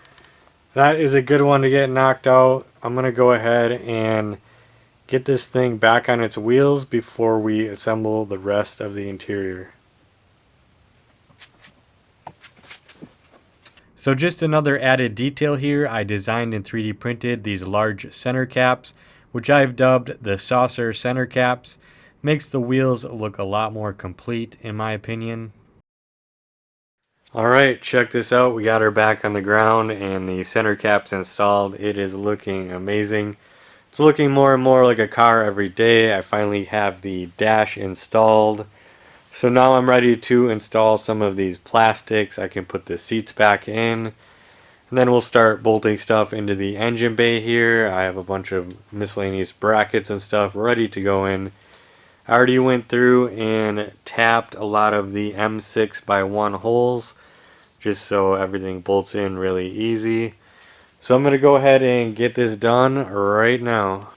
that is a good one to get knocked out. I'm going to go ahead and get this thing back on its wheels before we assemble the rest of the interior. So just another added detail here, I designed and 3D printed these large center caps, which I've dubbed the saucer center caps. Makes the wheels look a lot more complete in my opinion. Alright, check this out. We got her back on the ground and the center caps installed. It is looking amazing. It's looking more and more like a car every day. I finally have the dash installed. So now I'm ready to install some of these plastics. I can put the seats back in. And then we'll start bolting stuff into the engine bay here. I have a bunch of miscellaneous brackets and stuff ready to go in. I already went through and tapped a lot of the M6x1 holes just so everything bolts in really easy. So I'm going to go ahead and get this done right now.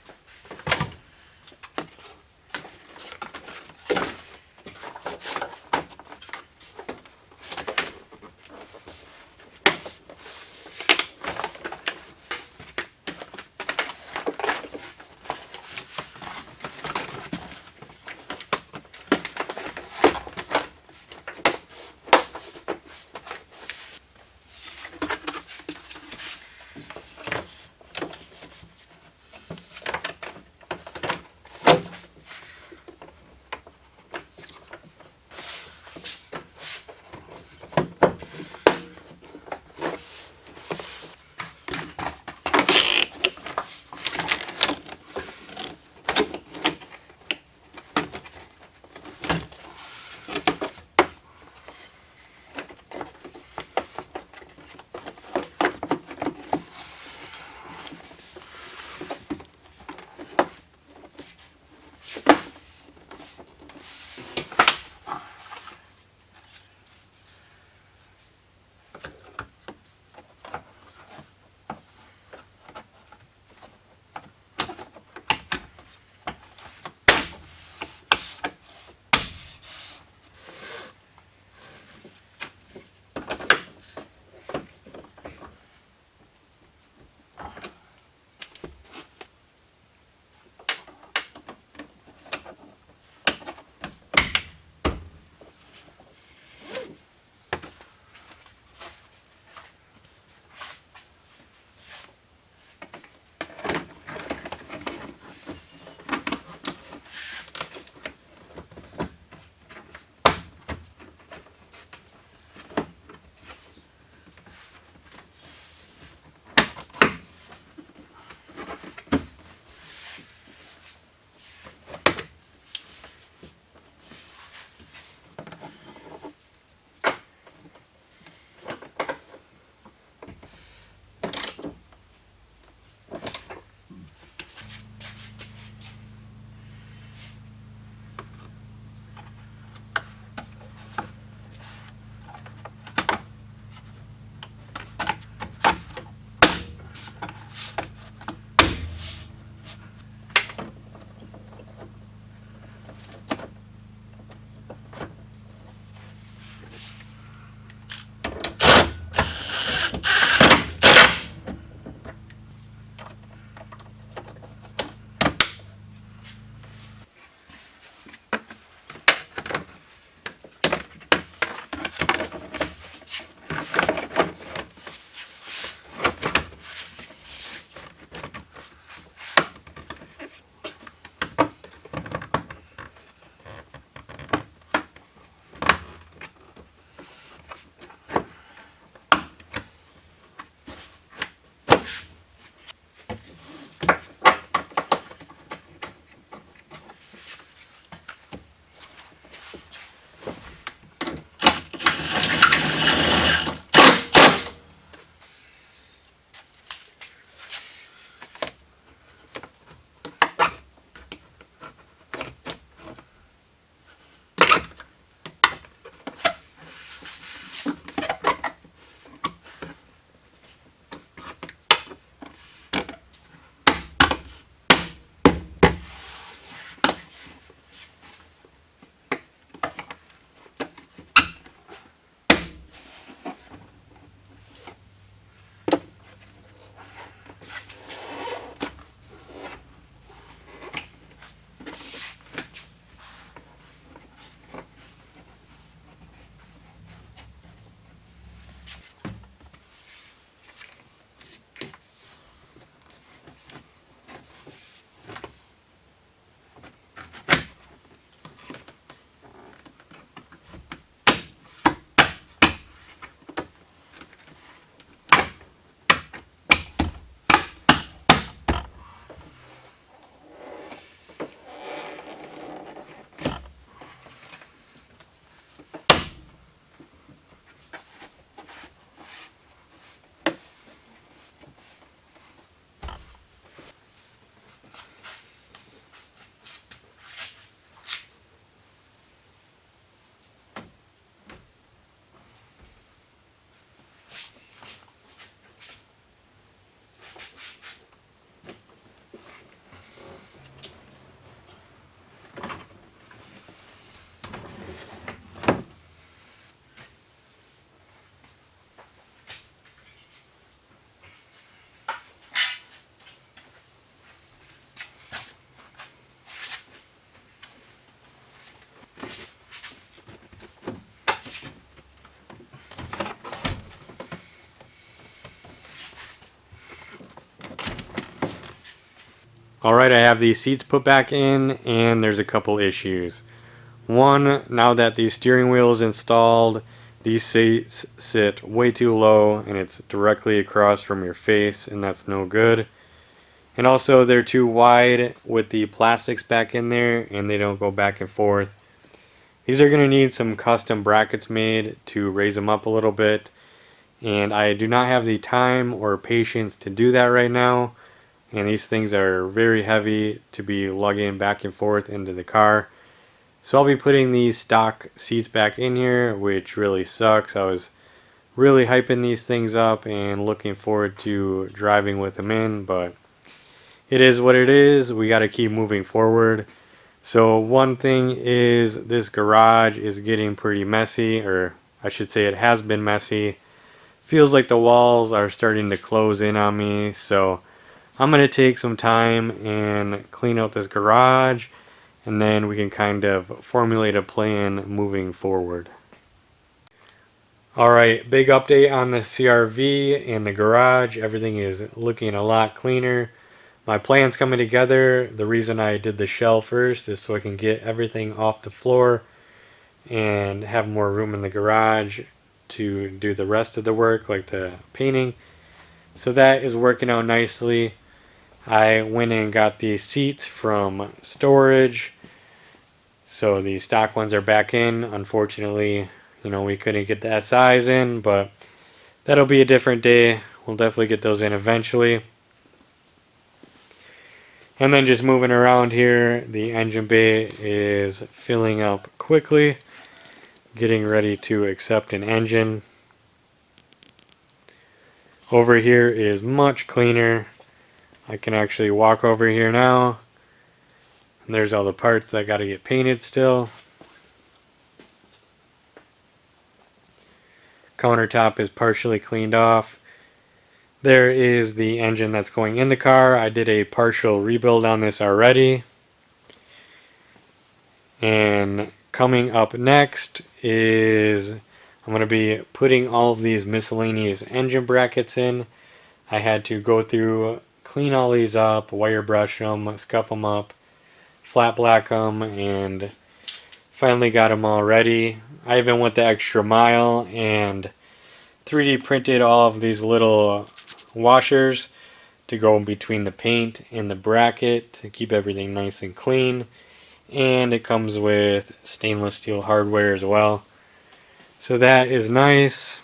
Alright, I have these seats put back in, and there's a couple issues. One, now that the steering wheel is installed, these seats sit way too low and it's directly across from your face, and that's no good. And also they're too wide with the plastics back in there, and they don't go back and forth. These are going to need some custom brackets made to raise them up a little bit, and I do not have the time or patience to do that right now. And these things are very heavy to be lugging back and forth into the car. So I'll be putting these stock seats back in here, which really sucks. I was really hyping these things up and looking forward to driving with them in, but it is what it is. We got to keep moving forward. So one thing is, this garage is getting pretty messy, or I should say it has been messy. Feels like the walls are starting to close in on me, so I'm going to take some time and clean out this garage, and then we can kind of formulate a plan moving forward. Alright, big update on the CRV and the garage. Everything is looking a lot cleaner. My plan's coming together. The reason I did the shell first is so I can get everything off the floor and have more room in the garage to do the rest of the work, like the painting. So that is working out nicely. I went and got the seats from storage, so the stock ones are back in. Unfortunately, we couldn't get the SIs in, but that'll be a different day. We'll definitely get those in eventually. And then just moving around here, the engine bay is filling up quickly, getting ready to accept an engine. Over here is much cleaner. I can actually walk over here now. And there's all the parts that got to get painted still. Countertop is partially cleaned off. There is the engine that's going in the car. I did a partial rebuild on this already. And coming up next is I'm going to be putting all of these miscellaneous engine brackets in. I had to go through, clean all these up, wire brush them, scuff them up, flat black them, and finally got them all ready. I even went the extra mile and 3D printed all of these little washers to go in between the paint and the bracket to keep everything nice and clean. And it comes with stainless steel hardware as well. So that is nice.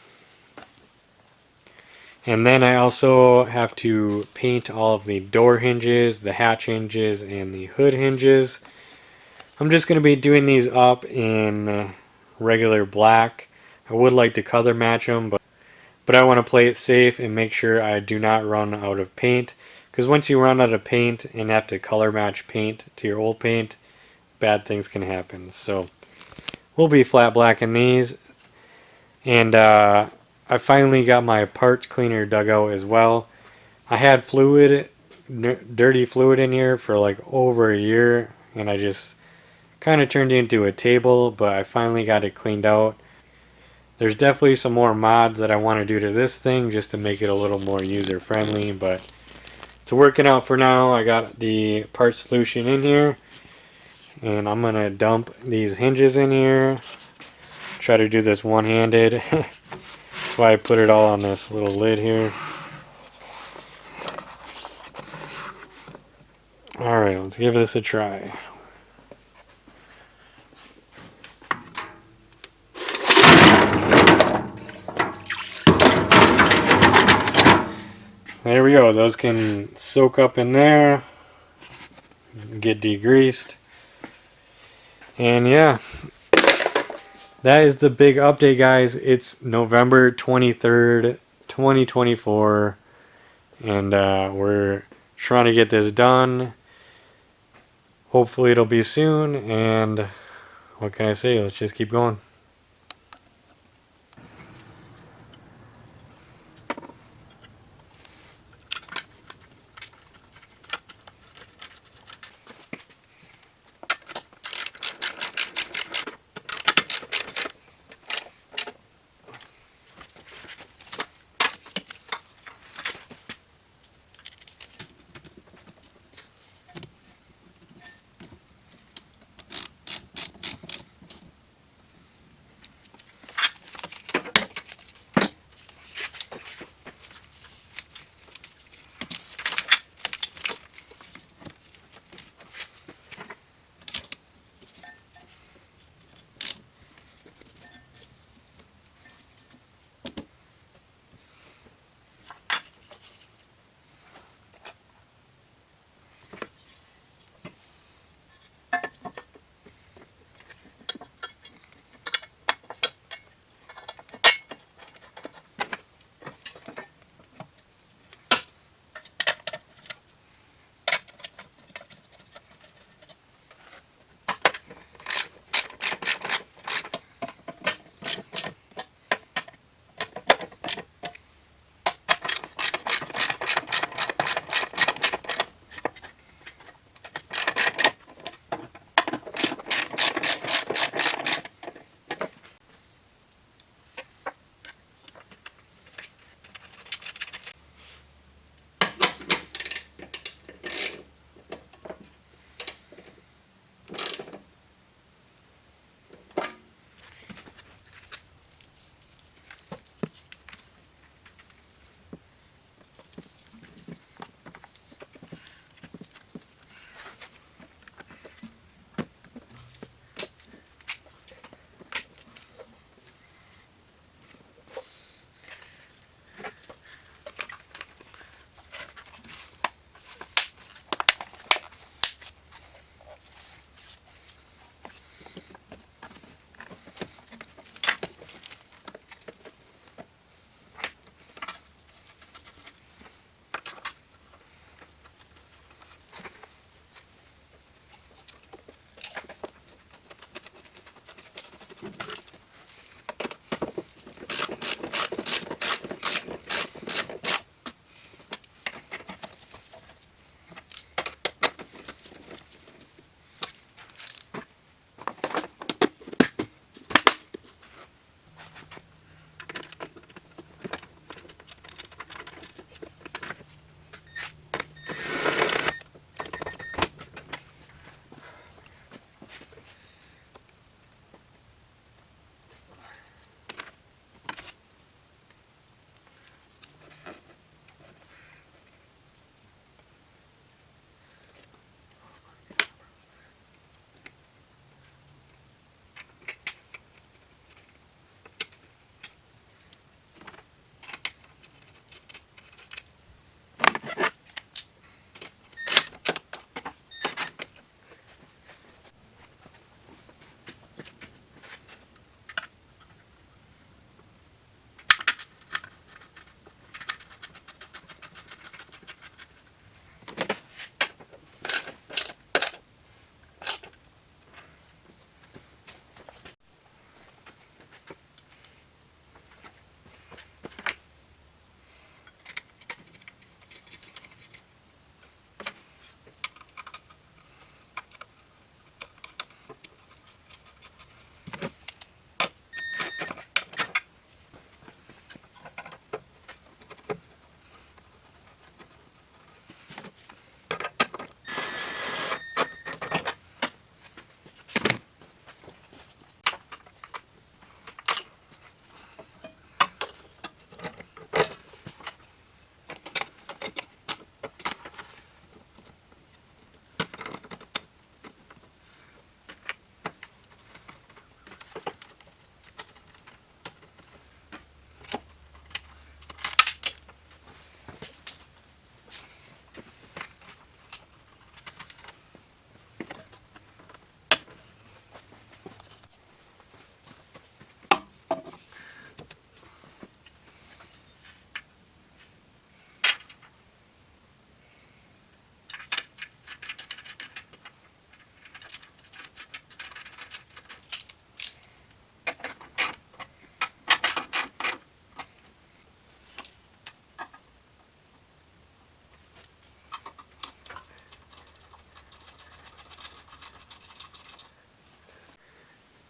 And then I also have to paint all of the door hinges, the hatch hinges, and the hood hinges. I'm just going to be doing these up in regular black. I would like to color match them, but I want to play it safe and make sure I do not run out of paint. Because once you run out of paint and have to color match paint to your old paint, bad things can happen. So we'll be flat black in these. And I finally got my parts cleaner dug out as well. I had fluid, dirty fluid in here for like over a year, and I just kind of turned it into a table, but I finally got it cleaned out. There's definitely some more mods that I want to do to this thing just to make it a little more user friendly, but it's working out for now. I got the part solution in here, and I'm going to dump these hinges in here. Try to do this one-handed. That's why I put it all on this little lid here. Alright, let's give this a try. There we go. Those can soak up in there, get degreased. And yeah, that is the big update, guys. It's November 23rd, 2024, and we're trying to get this done. Hopefully it'll be soon, and what can I say? Let's just keep going.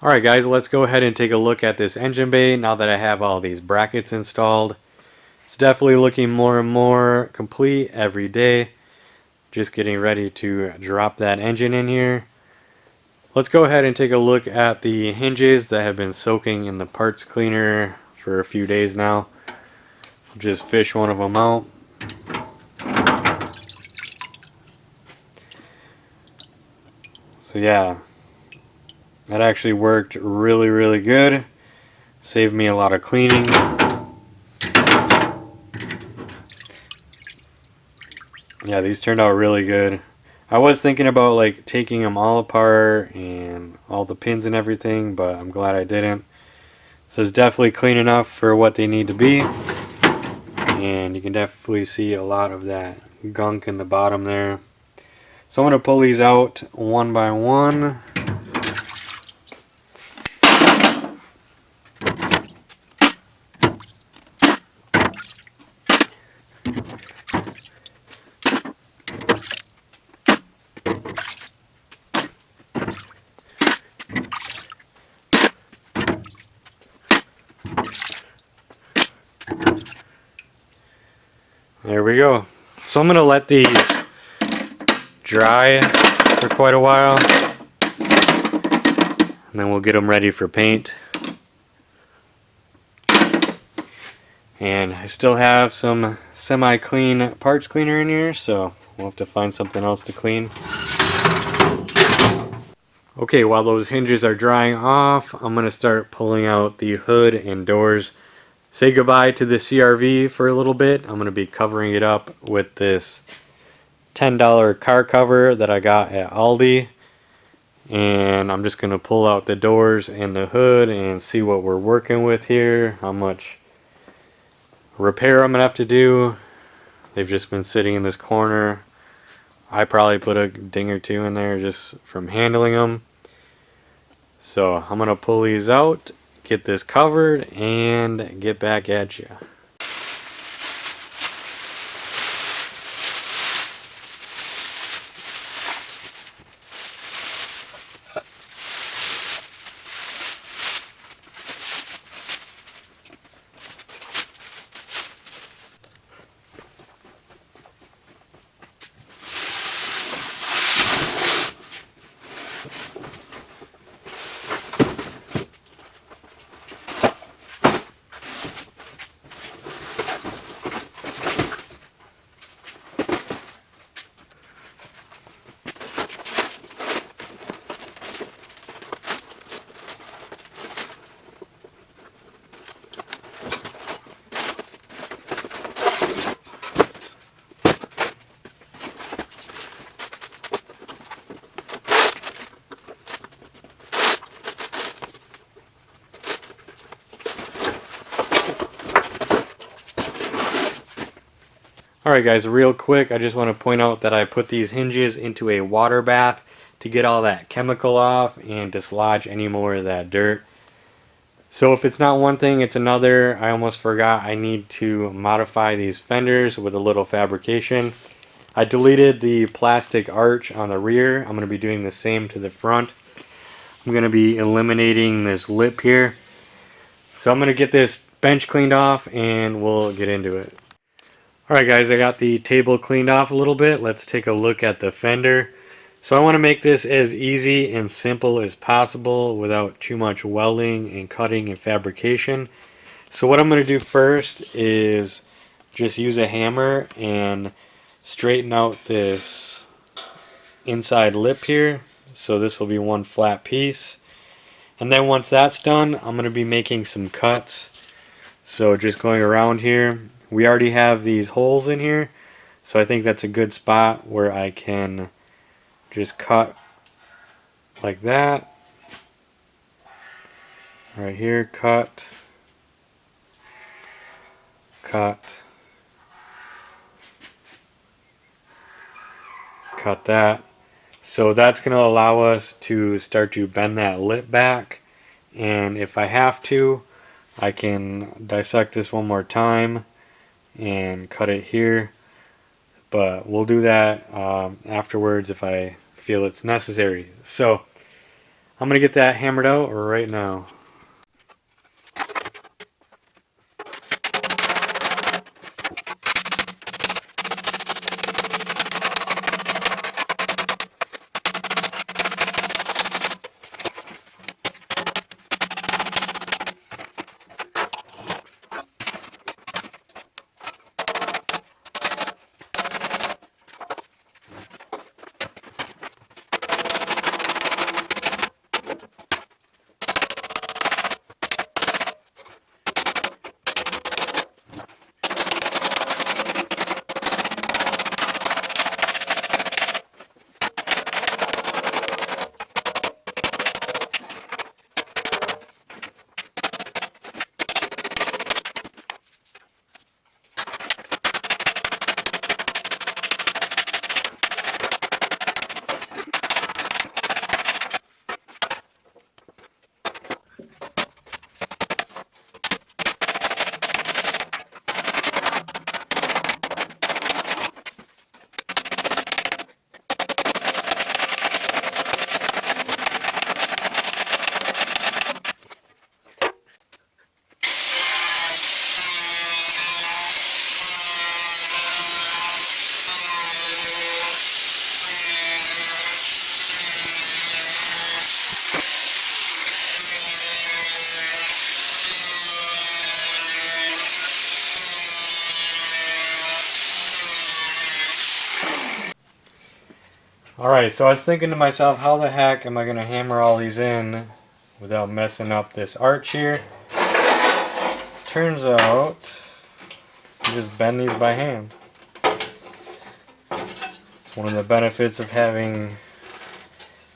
Alright guys, let's go ahead and take a look at this engine bay now that I have all these brackets installed. It's definitely looking more and more complete every day. Just getting ready to drop that engine in here. Let's go ahead and take a look at the hinges that have been soaking in the parts cleaner for a few days now. Just fish one of them out. So yeah, that actually worked really good. Saved me a lot of cleaning. Yeah, these turned out really good. I was thinking about like taking them all apart and all the pins and everything, but I'm glad I didn't. This is definitely clean enough for what they need to be. And you can definitely see a lot of that gunk in the bottom there. So I'm going to pull these out one by one. There we go. So I'm going to let these dry for quite a while, and then we'll get them ready for paint. And I still have some semi-clean parts cleaner in here, so we'll have to find something else to clean. Okay, while those hinges are drying off, I'm going to start pulling out the hood and doors. Say goodbye to the CRV for a little bit. I'm going to be covering it up with this $10 car cover that I got at Aldi. And I'm just going to pull out the doors and the hood and see what we're working with here. How much repair I'm going to have to do. They've just been sitting in this corner. I probably put a ding or two in there just from handling them. So I'm going to pull these out, get this covered, and get back at you. Alright guys, real quick, I just want to point out that I put these hinges into a water bath to get all that chemical off and dislodge any more of that dirt. So if it's not one thing, it's another. I almost forgot I need to modify these fenders with a little fabrication. I deleted the plastic arch on the rear. I'm going to be doing the same to the front. I'm going to be eliminating this lip here. So I'm going to get this bench cleaned off and we'll get into it. Alright guys, I got the table cleaned off a little bit. Let's take a look at the fender. So I want to make this as easy and simple as possible without too much welding and cutting and fabrication. So what I'm going to do first is just use a hammer and straighten out this inside lip here. So this will be one flat piece. And then once that's done, I'm going to be making some cuts. So just going around here. We already have these holes in here, so I think that's a good spot where I can just cut like that. Right here, cut, cut, cut that. So that's going to allow us to start to bend that lip back, and if I have to, I can dissect this one more time and cut it here, but we'll do that afterwards if I feel it's necessary. So I'm gonna get that hammered out right now. Alright, so I was thinking to myself, how the heck am I going to hammer all these in without messing up this arch here? Turns out, you just bend these by hand. It's one of the benefits of having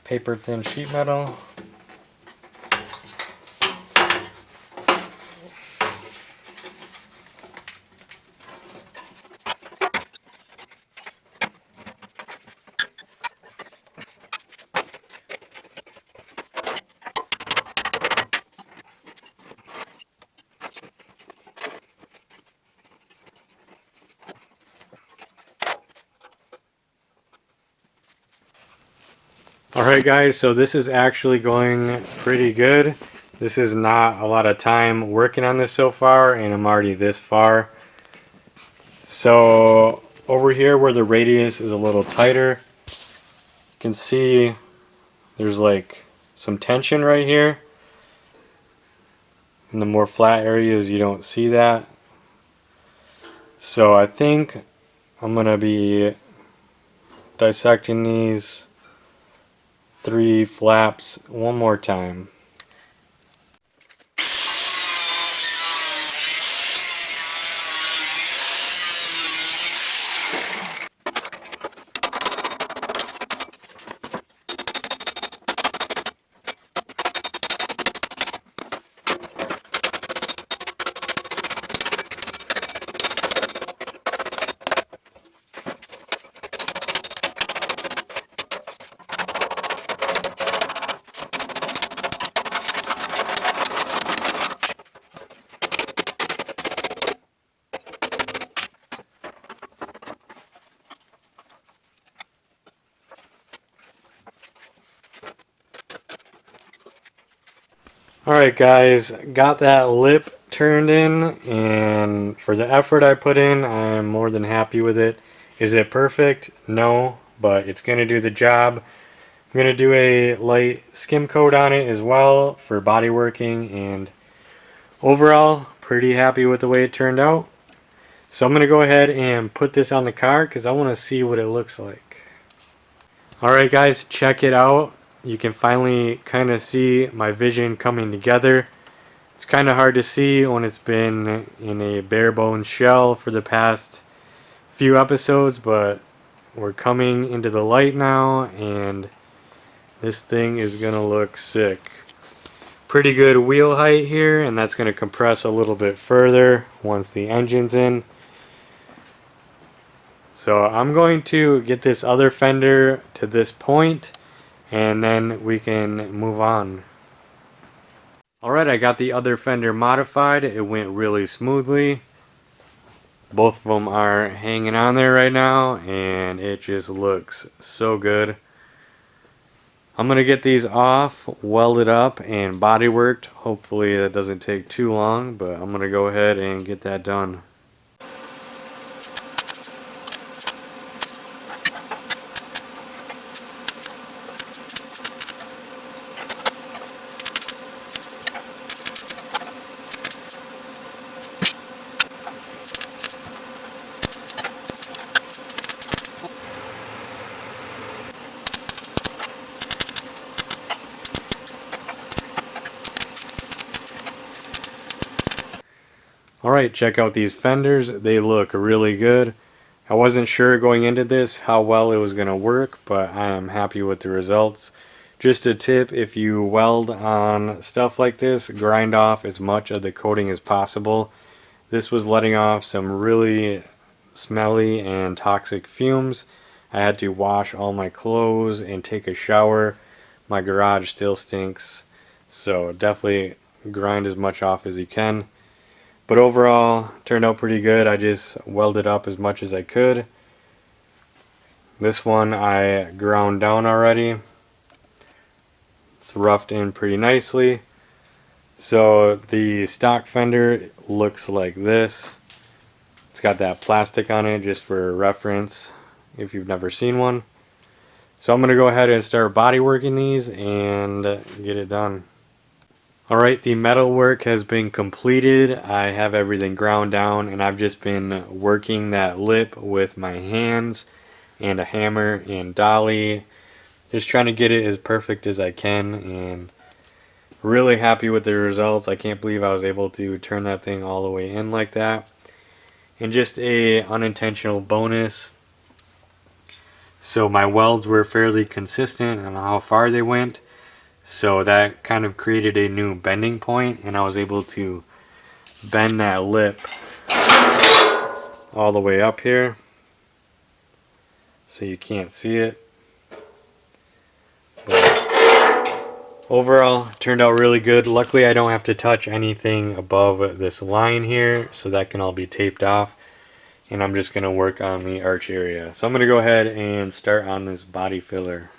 paper thin sheet metal. Alright guys, so this is actually going pretty good. This is not a lot of time working on this so far, and I'm already this far. So over here where the radius is a little tighter, you can see there's like some tension right here. In the more flat areas you don't see that. So I think I'm going to be dissecting these 3 flaps one more time. Alright guys, got that lip turned in, and for the effort I put in, I'm more than happy with it. Is it perfect? No, but it's going to do the job. I'm going to do a light skim coat on it as well for body working, and overall, pretty happy with the way it turned out. So I'm going to go ahead and put this on the car because I want to see what it looks like. Alright guys, check it out. You can finally kind of see my vision coming together. It's kind of hard to see when it's been in a bare bones shell for the past few episodes, but we're coming into the light now, and this thing is going to look sick. Pretty good wheel height here, and that's going to compress a little bit further once the engine's in. So I'm going to get this other fender to this point, and then we can move on. Alright, I got the other fender modified. It went really smoothly. Both of them are hanging on there right now, and it just looks so good. I'm going to get these off, welded up, and body worked. Hopefully that doesn't take too long, but I'm going to go ahead and get that done. Alright, check out these fenders. They look really good. I wasn't sure going into this how well it was going to work, but I am happy with the results. Just a tip, if you weld on stuff like this, grind off as much of the coating as possible. This was letting off some really smelly and toxic fumes. I had to wash all my clothes and take a shower. My garage still stinks, so definitely grind as much off as you can. But overall, turned out pretty good. I just welded up as much as I could. This one I ground down already. It's roughed in pretty nicely. So the stock fender looks like this. It's got that plastic on it just for reference if you've never seen one. So I'm going to go ahead and start body working these and get it done. Alright, the metal work has been completed. I have everything ground down and I've just been working that lip with my hands and a hammer and dolly. Just trying to get it as perfect as I can, and really happy with the results. I can't believe I was able to turn that thing all the way in like that. And just a unintentional bonus, so my welds were fairly consistent on how far they went. So that kind of created a new bending point, and I was able to bend that lip all the way up here. So you can't see it. But overall, turned out really good. Luckily, I don't have to touch anything above this line here, so that can all be taped off. And I'm just going to work on the arch area. So I'm going to go ahead and start on this body filler.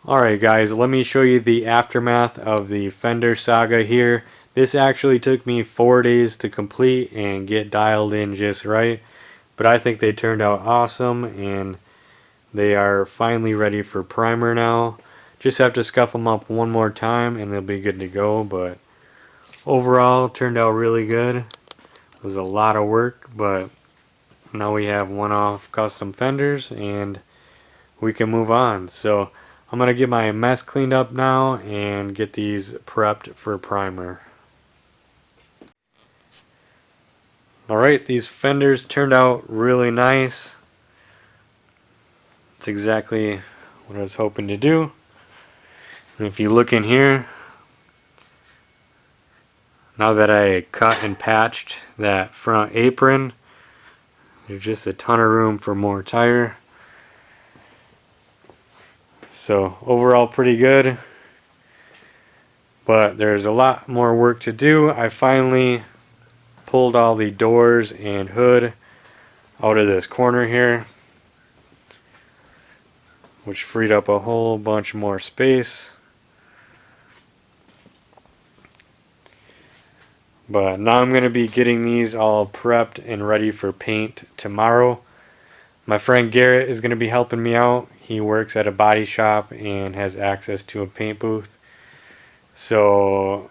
Alright guys, let me show you the aftermath of the fender saga here. This actually took me 4 days to complete and get dialed in just right, but I think they turned out awesome and they are finally ready for primer now. Just have to scuff them up one more time and they'll be good to go, but overall turned out really good. It was a lot of work, but now we have one-off custom fenders and we can move on. So I'm going to get my mess cleaned up now and get these prepped for primer. Alright, these fenders turned out really nice. It's exactly what I was hoping to do. And if you look in here, now that I cut and patched that front apron, there's just a ton of room for more tire. So overall pretty good, but there's a lot more work to do. I finally pulled all the doors and hood out of this corner here, which freed up a whole bunch more space. But now I'm going to be getting these all prepped and ready for paint tomorrow. My friend Garrett is going to be helping me out. He works at a body shop and has access to a paint booth. So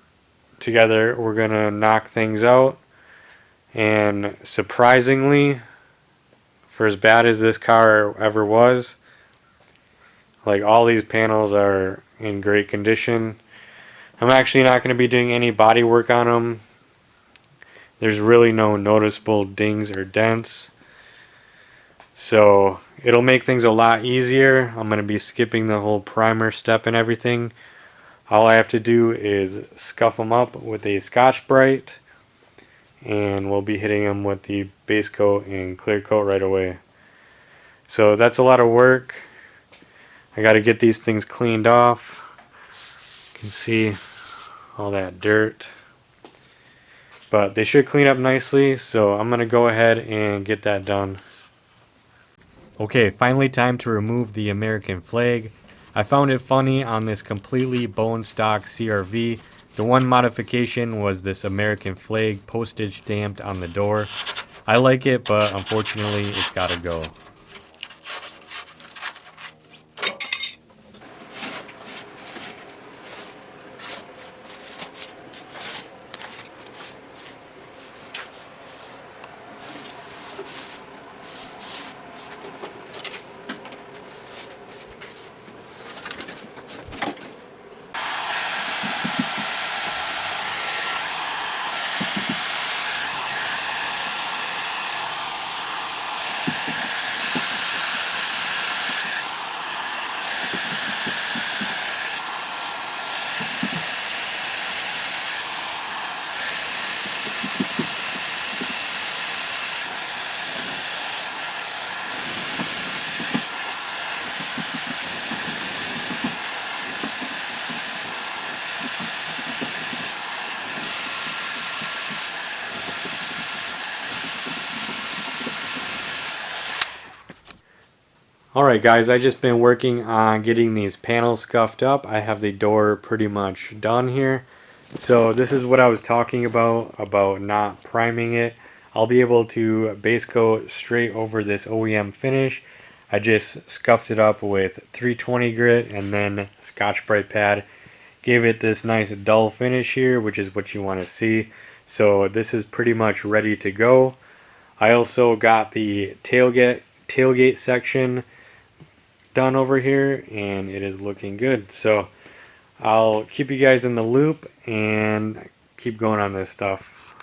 together we're going to knock things out. And surprisingly, for as bad as this car ever was, like, all these panels are in great condition. I'm actually not going to be doing any body work on them. There's really no noticeable dings or dents. So it'll make things a lot easier. I'm going to be skipping the whole primer step and everything. All I have to do is scuff them up with a Scotch-Brite, and we'll be hitting them with the base coat and clear coat right away. So that's a lot of work. I got to get these things cleaned off. You can see all that dirt. But they should clean up nicely, so I'm going to go ahead and get that done. Okay, finally time to remove the American flag. I found it funny on this completely bone stock CRV. The one modification was this American flag postage stamped on the door. I like it, but unfortunately it's gotta go. Alright guys, I just been working on getting these panels scuffed up. I have the door pretty much done here. So this is what I was talking about not priming it. I'll be able to base coat straight over this OEM finish. I just scuffed it up with 320 grit and then Scotch-Brite pad. Gave it this nice dull finish here, which is what you want to see. So this is pretty much ready to go. I also got the tailgate section done over here, and it is looking good. So I'll keep you guys in the loop and keep going on this stuff.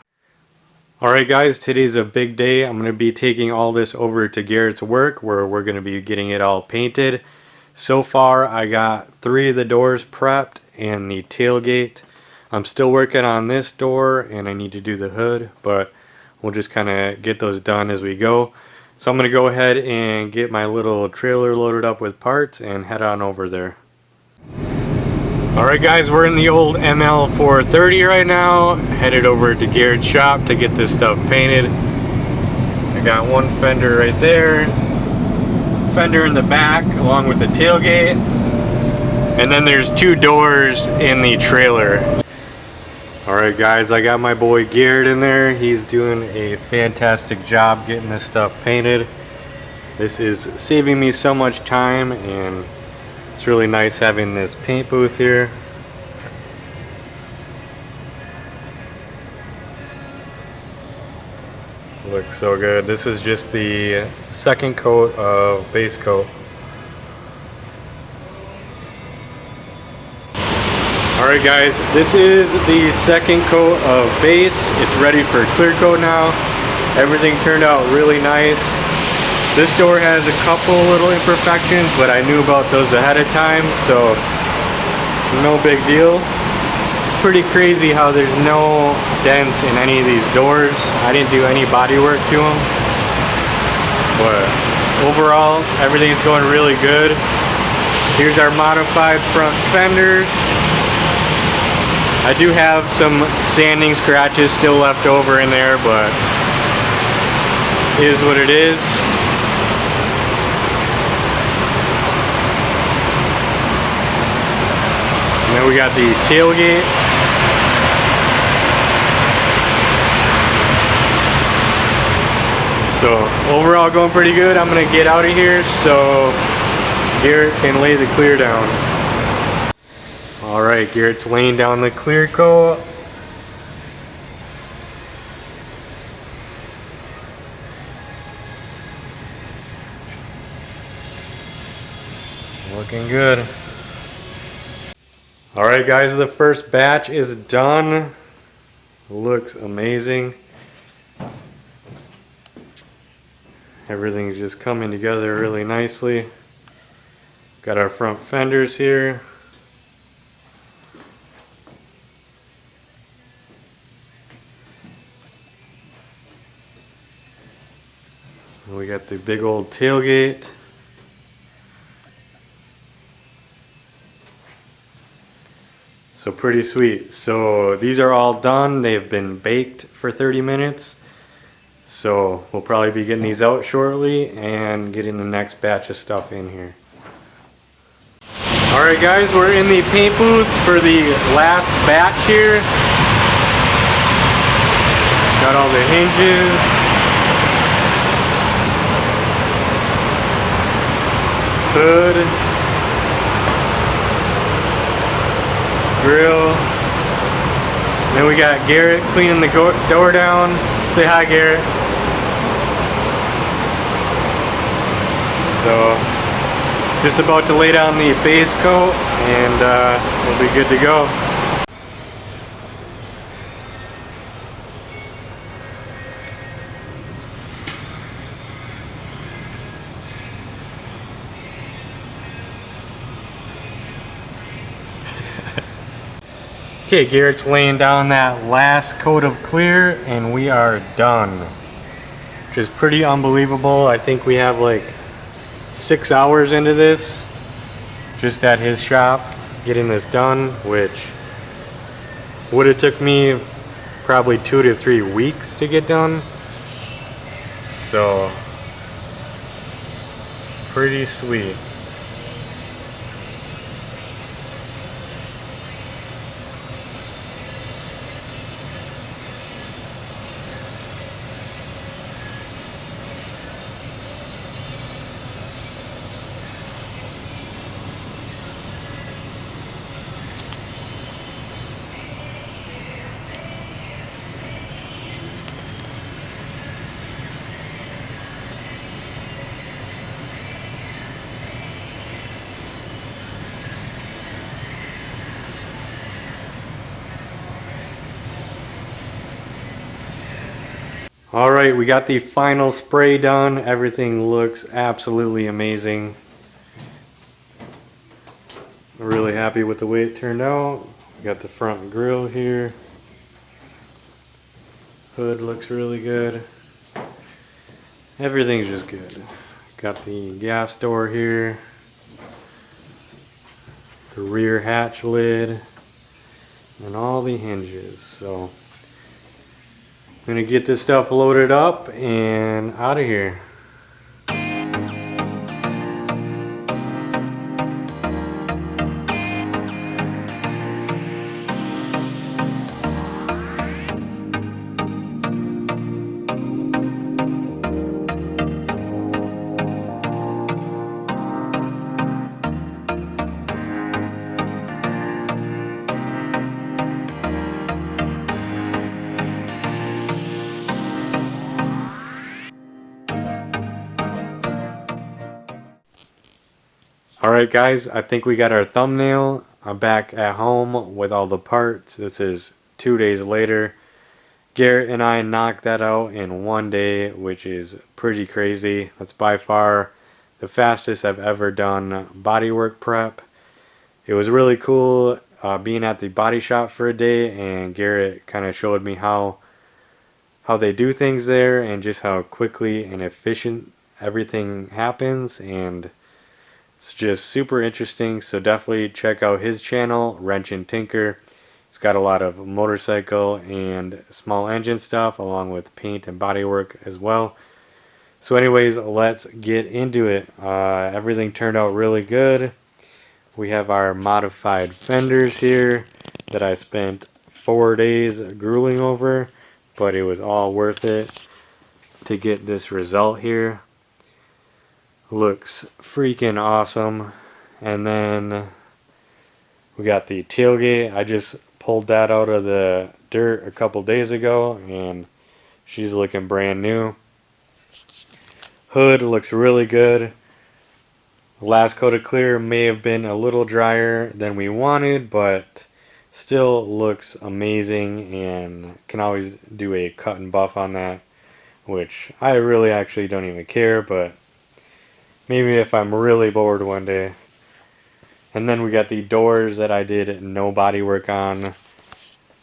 Alright guys, today's a big day. I'm going to be taking all this over to Garrett's work where we're going to be getting it all painted. So far I got 3 of the doors prepped and the tailgate. I'm still working on this door and I need to do the hood, but we'll just kind of get those done as we go. So I'm going to go ahead and get my little trailer loaded up with parts and head on over there. Alright guys, we're in the old ML 430 right now, headed over to Garrett's shop to get this stuff painted. I got one fender right there, fender in the back along with the tailgate, And then there's 2 doors in the trailer. Alright guys, I got my boy Garrett in there. He's doing a fantastic job getting this stuff painted. This is saving me so much time, and it's really nice having this paint booth here. Looks so good. This is just the second coat of base coat. Alright guys, this is the second coat of base. It's ready for clear coat now. Everything turned out really nice. This door has a couple little imperfections, but I knew about those ahead of time, so no big deal. It's pretty crazy how there's no dents in any of these doors. I didn't do any body work to them, but overall everything's going really good. Here's our modified front fenders. I do have some sanding scratches still left over in there, but it is what it is. And then we got the tailgate. So overall going pretty good. I'm gonna get out of here so Garrett can lay the clear down. Alright, Garrett's laying down the clear coat. Looking good. Alright guys, the first batch is done. Looks amazing. Everything's just coming together really nicely. Got our front fenders here. We got the big old tailgate. So pretty sweet. So these are all done. They've been baked for 30 minutes. So we'll probably be getting these out shortly and getting the next batch of stuff in here. Alright guys, we're in the paint booth for the last batch here. Got all the hinges. Hood, grill. Then we got Garrett cleaning the door down. Say hi, Garrett. So just about to lay down the base coat, and we'll be good to go. Okay, Garrett's laying down that last coat of clear and we are done. Which is pretty unbelievable. I think we have like 6 hours into this just at his shop getting this done, which would have took me probably 2 to 3 weeks to get done. So pretty sweet. Alright, we got the final spray done. Everything looks absolutely amazing. I'm really happy with the way it turned out. We got the front grille here. Hood looks really good. Everything's just good. Got the gas door here. The rear hatch lid. And all the hinges. So I'm gonna get this stuff loaded up and out of here. Alright guys, I think we got our thumbnail. I'm back at home with all the parts. This is 2 days later. Garrett and I knocked that out in 1 day, which is pretty crazy. That's by far the fastest I've ever done bodywork prep. It was really cool being at the body shop for a day, and Garrett kind of showed me how they do things there and just how quickly and efficient everything happens, and it's just super interesting. So definitely check out his channel, Wrench and Tinker. It's got a lot of motorcycle and small engine stuff along with paint and bodywork as well. So anyways, let's get into it. Everything turned out really good. We have our modified fenders here that I spent 4 days grueling over, but it was all worth it to get this result here. Looks freaking awesome. And then we got the tailgate. I just pulled that out of the dirt a couple days ago and she's looking brand new. Hood looks really good. Last coat of clear may have been a little drier than we wanted, but still looks amazing, and can always do a cut and buff on that, which I really actually don't even care, but maybe if I'm really bored one day. And then we got the doors that I did no body work on.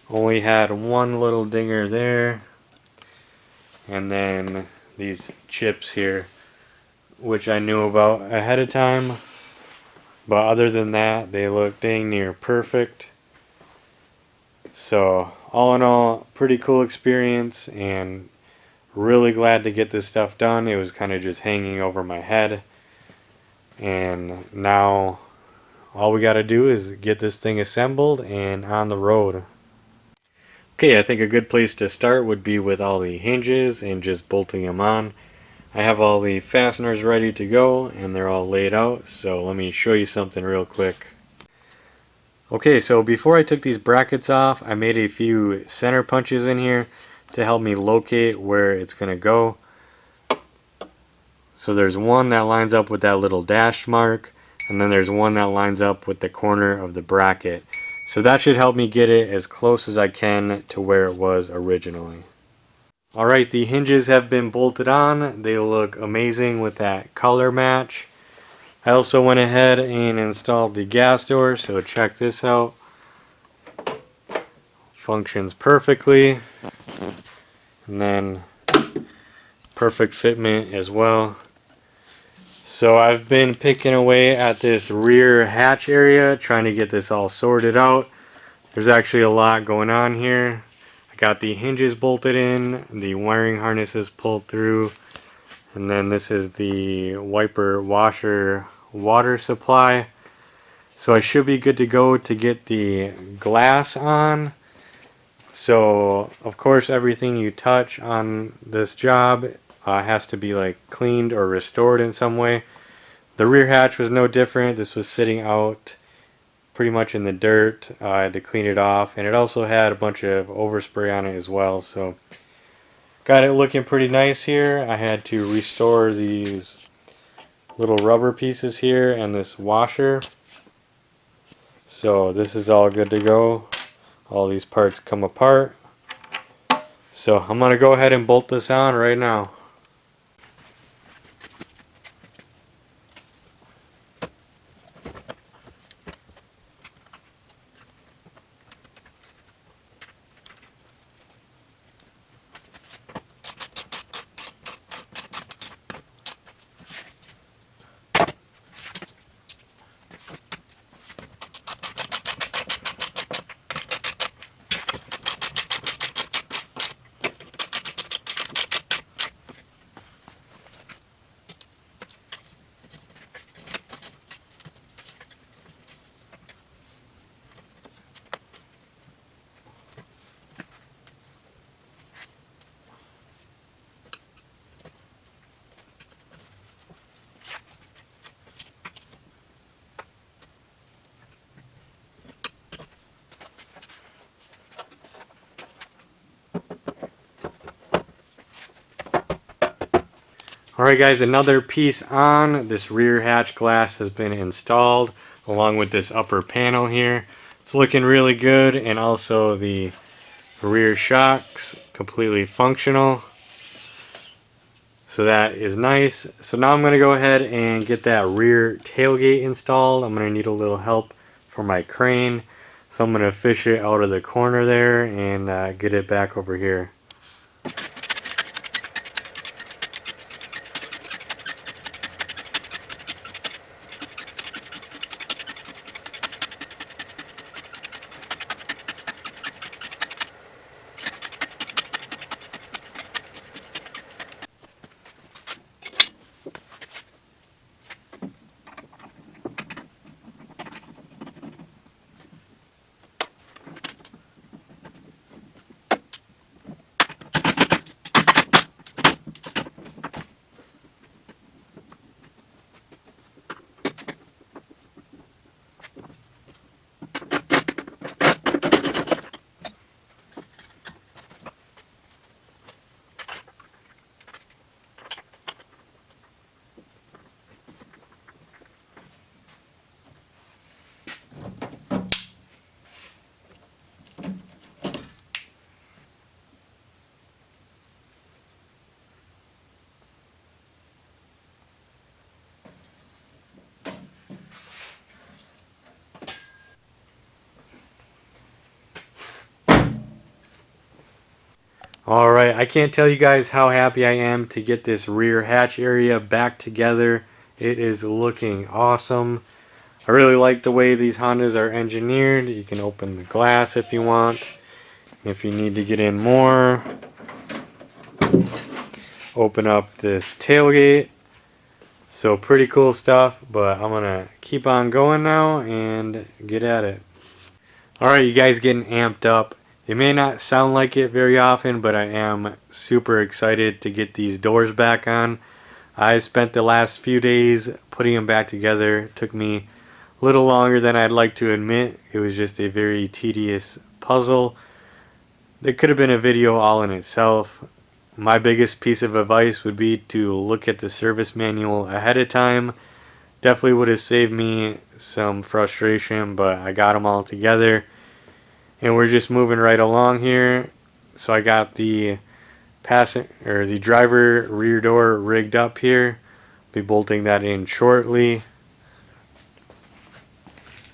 Only had one little dinger there. And then these chips here, which I knew about ahead of time. But other than that, they look dang near perfect. So all in all, pretty cool experience, and really glad to get this stuff done. It was kind of just hanging over my head. And now all we got to do is get this thing assembled and on the road. Okay, I think a good place to start would be with all the hinges and just bolting them on. I have all the fasteners ready to go and they're all laid out, so let me show you something real quick. Okay, so before I took these brackets off, I made a few center punches in here to help me locate where it's going to go. So there's one that lines up with that little dashed mark, and then there's one that lines up with the corner of the bracket. So that should help me get it as close as I can to where it was originally. Alright, the hinges have been bolted on. They look amazing with that color match. I also went ahead and installed the gas door, so check this out. Functions perfectly. And then perfect fitment as well. So I've been picking away at this rear hatch area, trying to get this all sorted out. There's actually a lot going on here. I got the hinges bolted in, the wiring harnesses pulled through, and then this is the wiper washer water supply. So I should be good to go to get the glass on. So of course everything you touch on this job has to be like cleaned or restored in some way. The rear hatch was no different. This was sitting out pretty much in the dirt. I had to clean it off, and it also had a bunch of overspray on it as well, so got it looking pretty nice here. I had to restore these little rubber pieces here and this washer, so this is all good to go. All these parts come apart, so I'm gonna go ahead and bolt this on right now. Alright guys, another piece on. This rear hatch glass has been installed along with this upper panel here. It's looking really good, and also the rear shocks completely functional. So that is nice. So now I'm going to go ahead and get that rear tailgate installed. I'm going to need a little help for my crane. So I'm going to fish it out of the corner there and get it back over here. Alright, I can't tell you guys how happy I am to get this rear hatch area back together. It is looking awesome. I really like the way these Hondas are engineered. You can open the glass if you want. If you need to get in more, open up this tailgate. So pretty cool stuff, but I'm gonna keep on going now and get at it. Alright, you guys getting amped up. It may not sound like it very often, but I am super excited to get these doors back on. I spent the last few days putting them back together. It took me a little longer than I'd like to admit. It was just a very tedious puzzle. It could have been a video all in itself. My biggest piece of advice would be to look at the service manual ahead of time. Definitely would have saved me some frustration, but I got them all together. And we're just moving right along here. So I got the the driver rear door rigged up here. Be bolting that in shortly.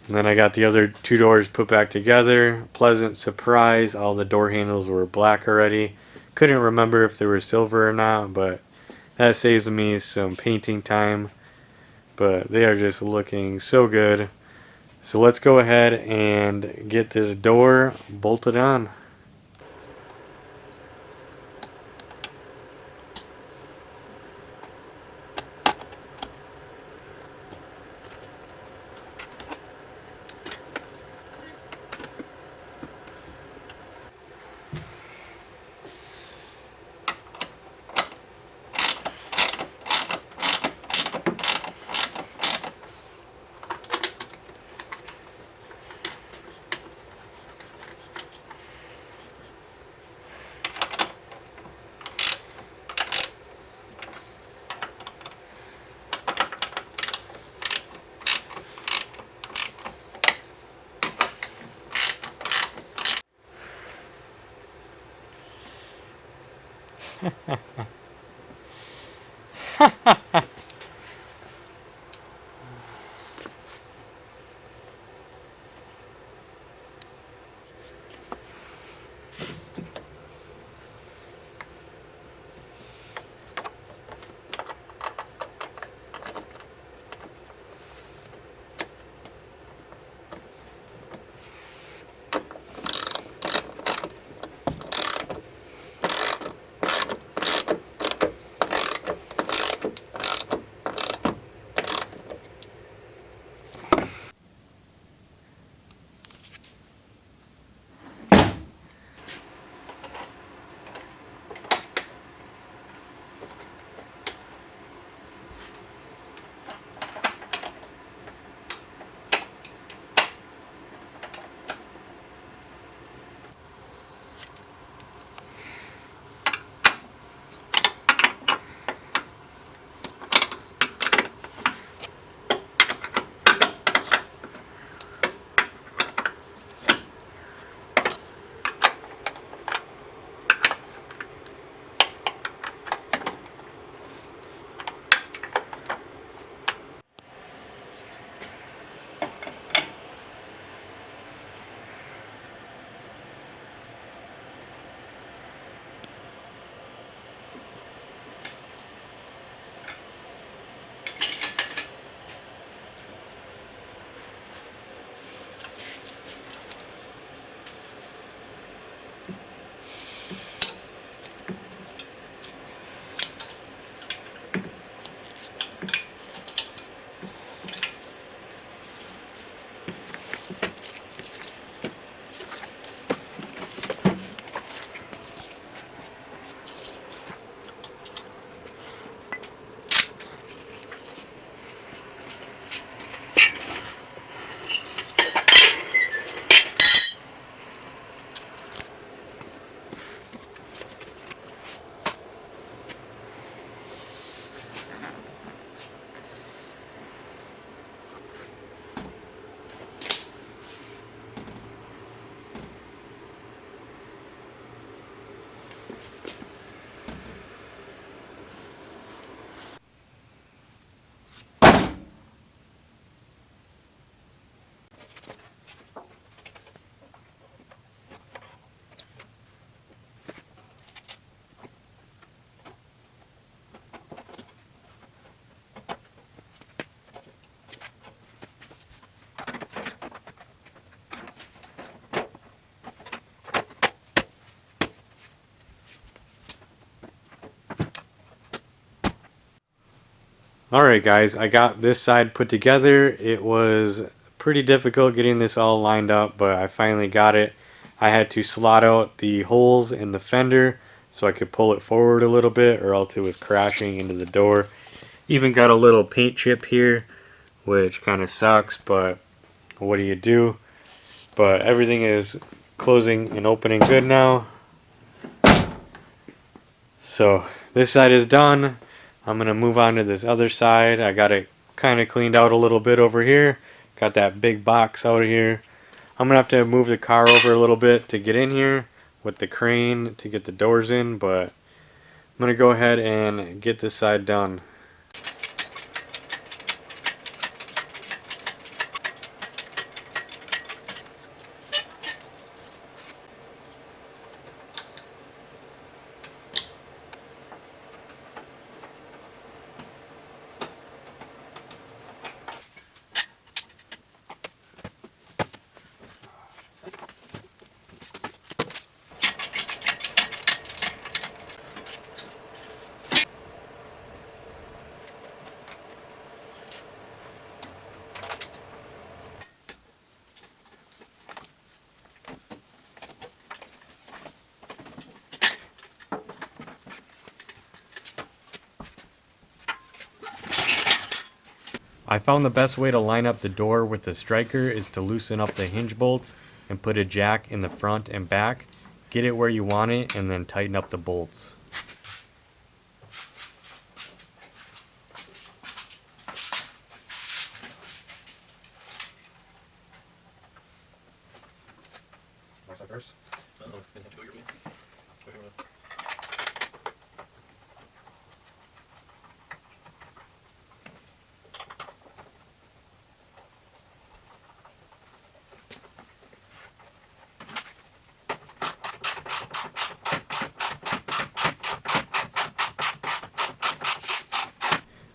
And then I got the other two doors put back together. Pleasant surprise, all the door handles were black already. Couldn't remember if they were silver or not, but that saves me some painting time. But they are just looking so good. So let's go ahead and get this door bolted on. Alright guys, I got this side put together. It was pretty difficult getting this all lined up, but I finally got it. I had to slot out the holes in the fender so I could pull it forward a little bit or else it was crashing into the door. Even got a little paint chip here, which kind of sucks, but what do you do? But everything is closing and opening good now. So this side is done. I'm going to move on to this other side. I got it kind of cleaned out a little bit over here. Got that big box out here. I'm going to have to move the car over a little bit to get in here with the crane to get the doors in, but I'm going to go ahead and get this side done. I found the best way to line up the door with the striker is to loosen up the hinge bolts and put a jack in the front and back. Get it where you want it and then tighten up the bolts. First?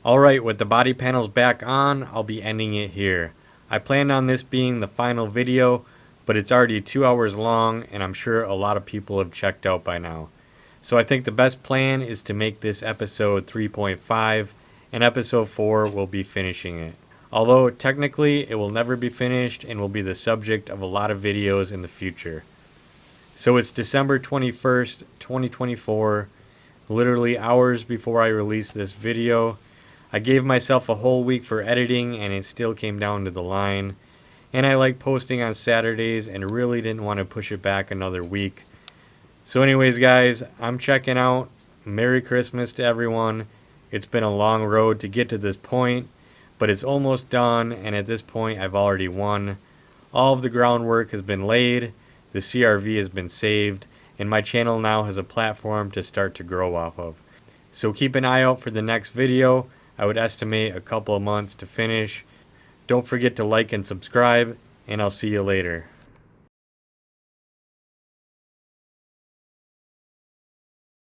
Alright, with the body panels back on, I'll be ending it here. I planned on this being the final video, but it's already 2 hours long and I'm sure a lot of people have checked out by now. So I think the best plan is to make this episode 3.5 and episode 4 will be finishing it. Although technically it will never be finished and will be the subject of a lot of videos in the future. So it's December 21st, 2024, literally hours before I release this video. I gave myself a whole week for editing and it still came down to the line. And I like posting on Saturdays and really didn't want to push it back another week. So anyways guys, I'm checking out. Merry Christmas to everyone. It's been a long road to get to this point, but it's almost done and at this point I've already won. All of the groundwork has been laid, the CRV has been saved, and my channel now has a platform to start to grow off of. So keep an eye out for the next video. I would estimate a couple of months to finish. Don't forget to like and subscribe, and I'll see you later.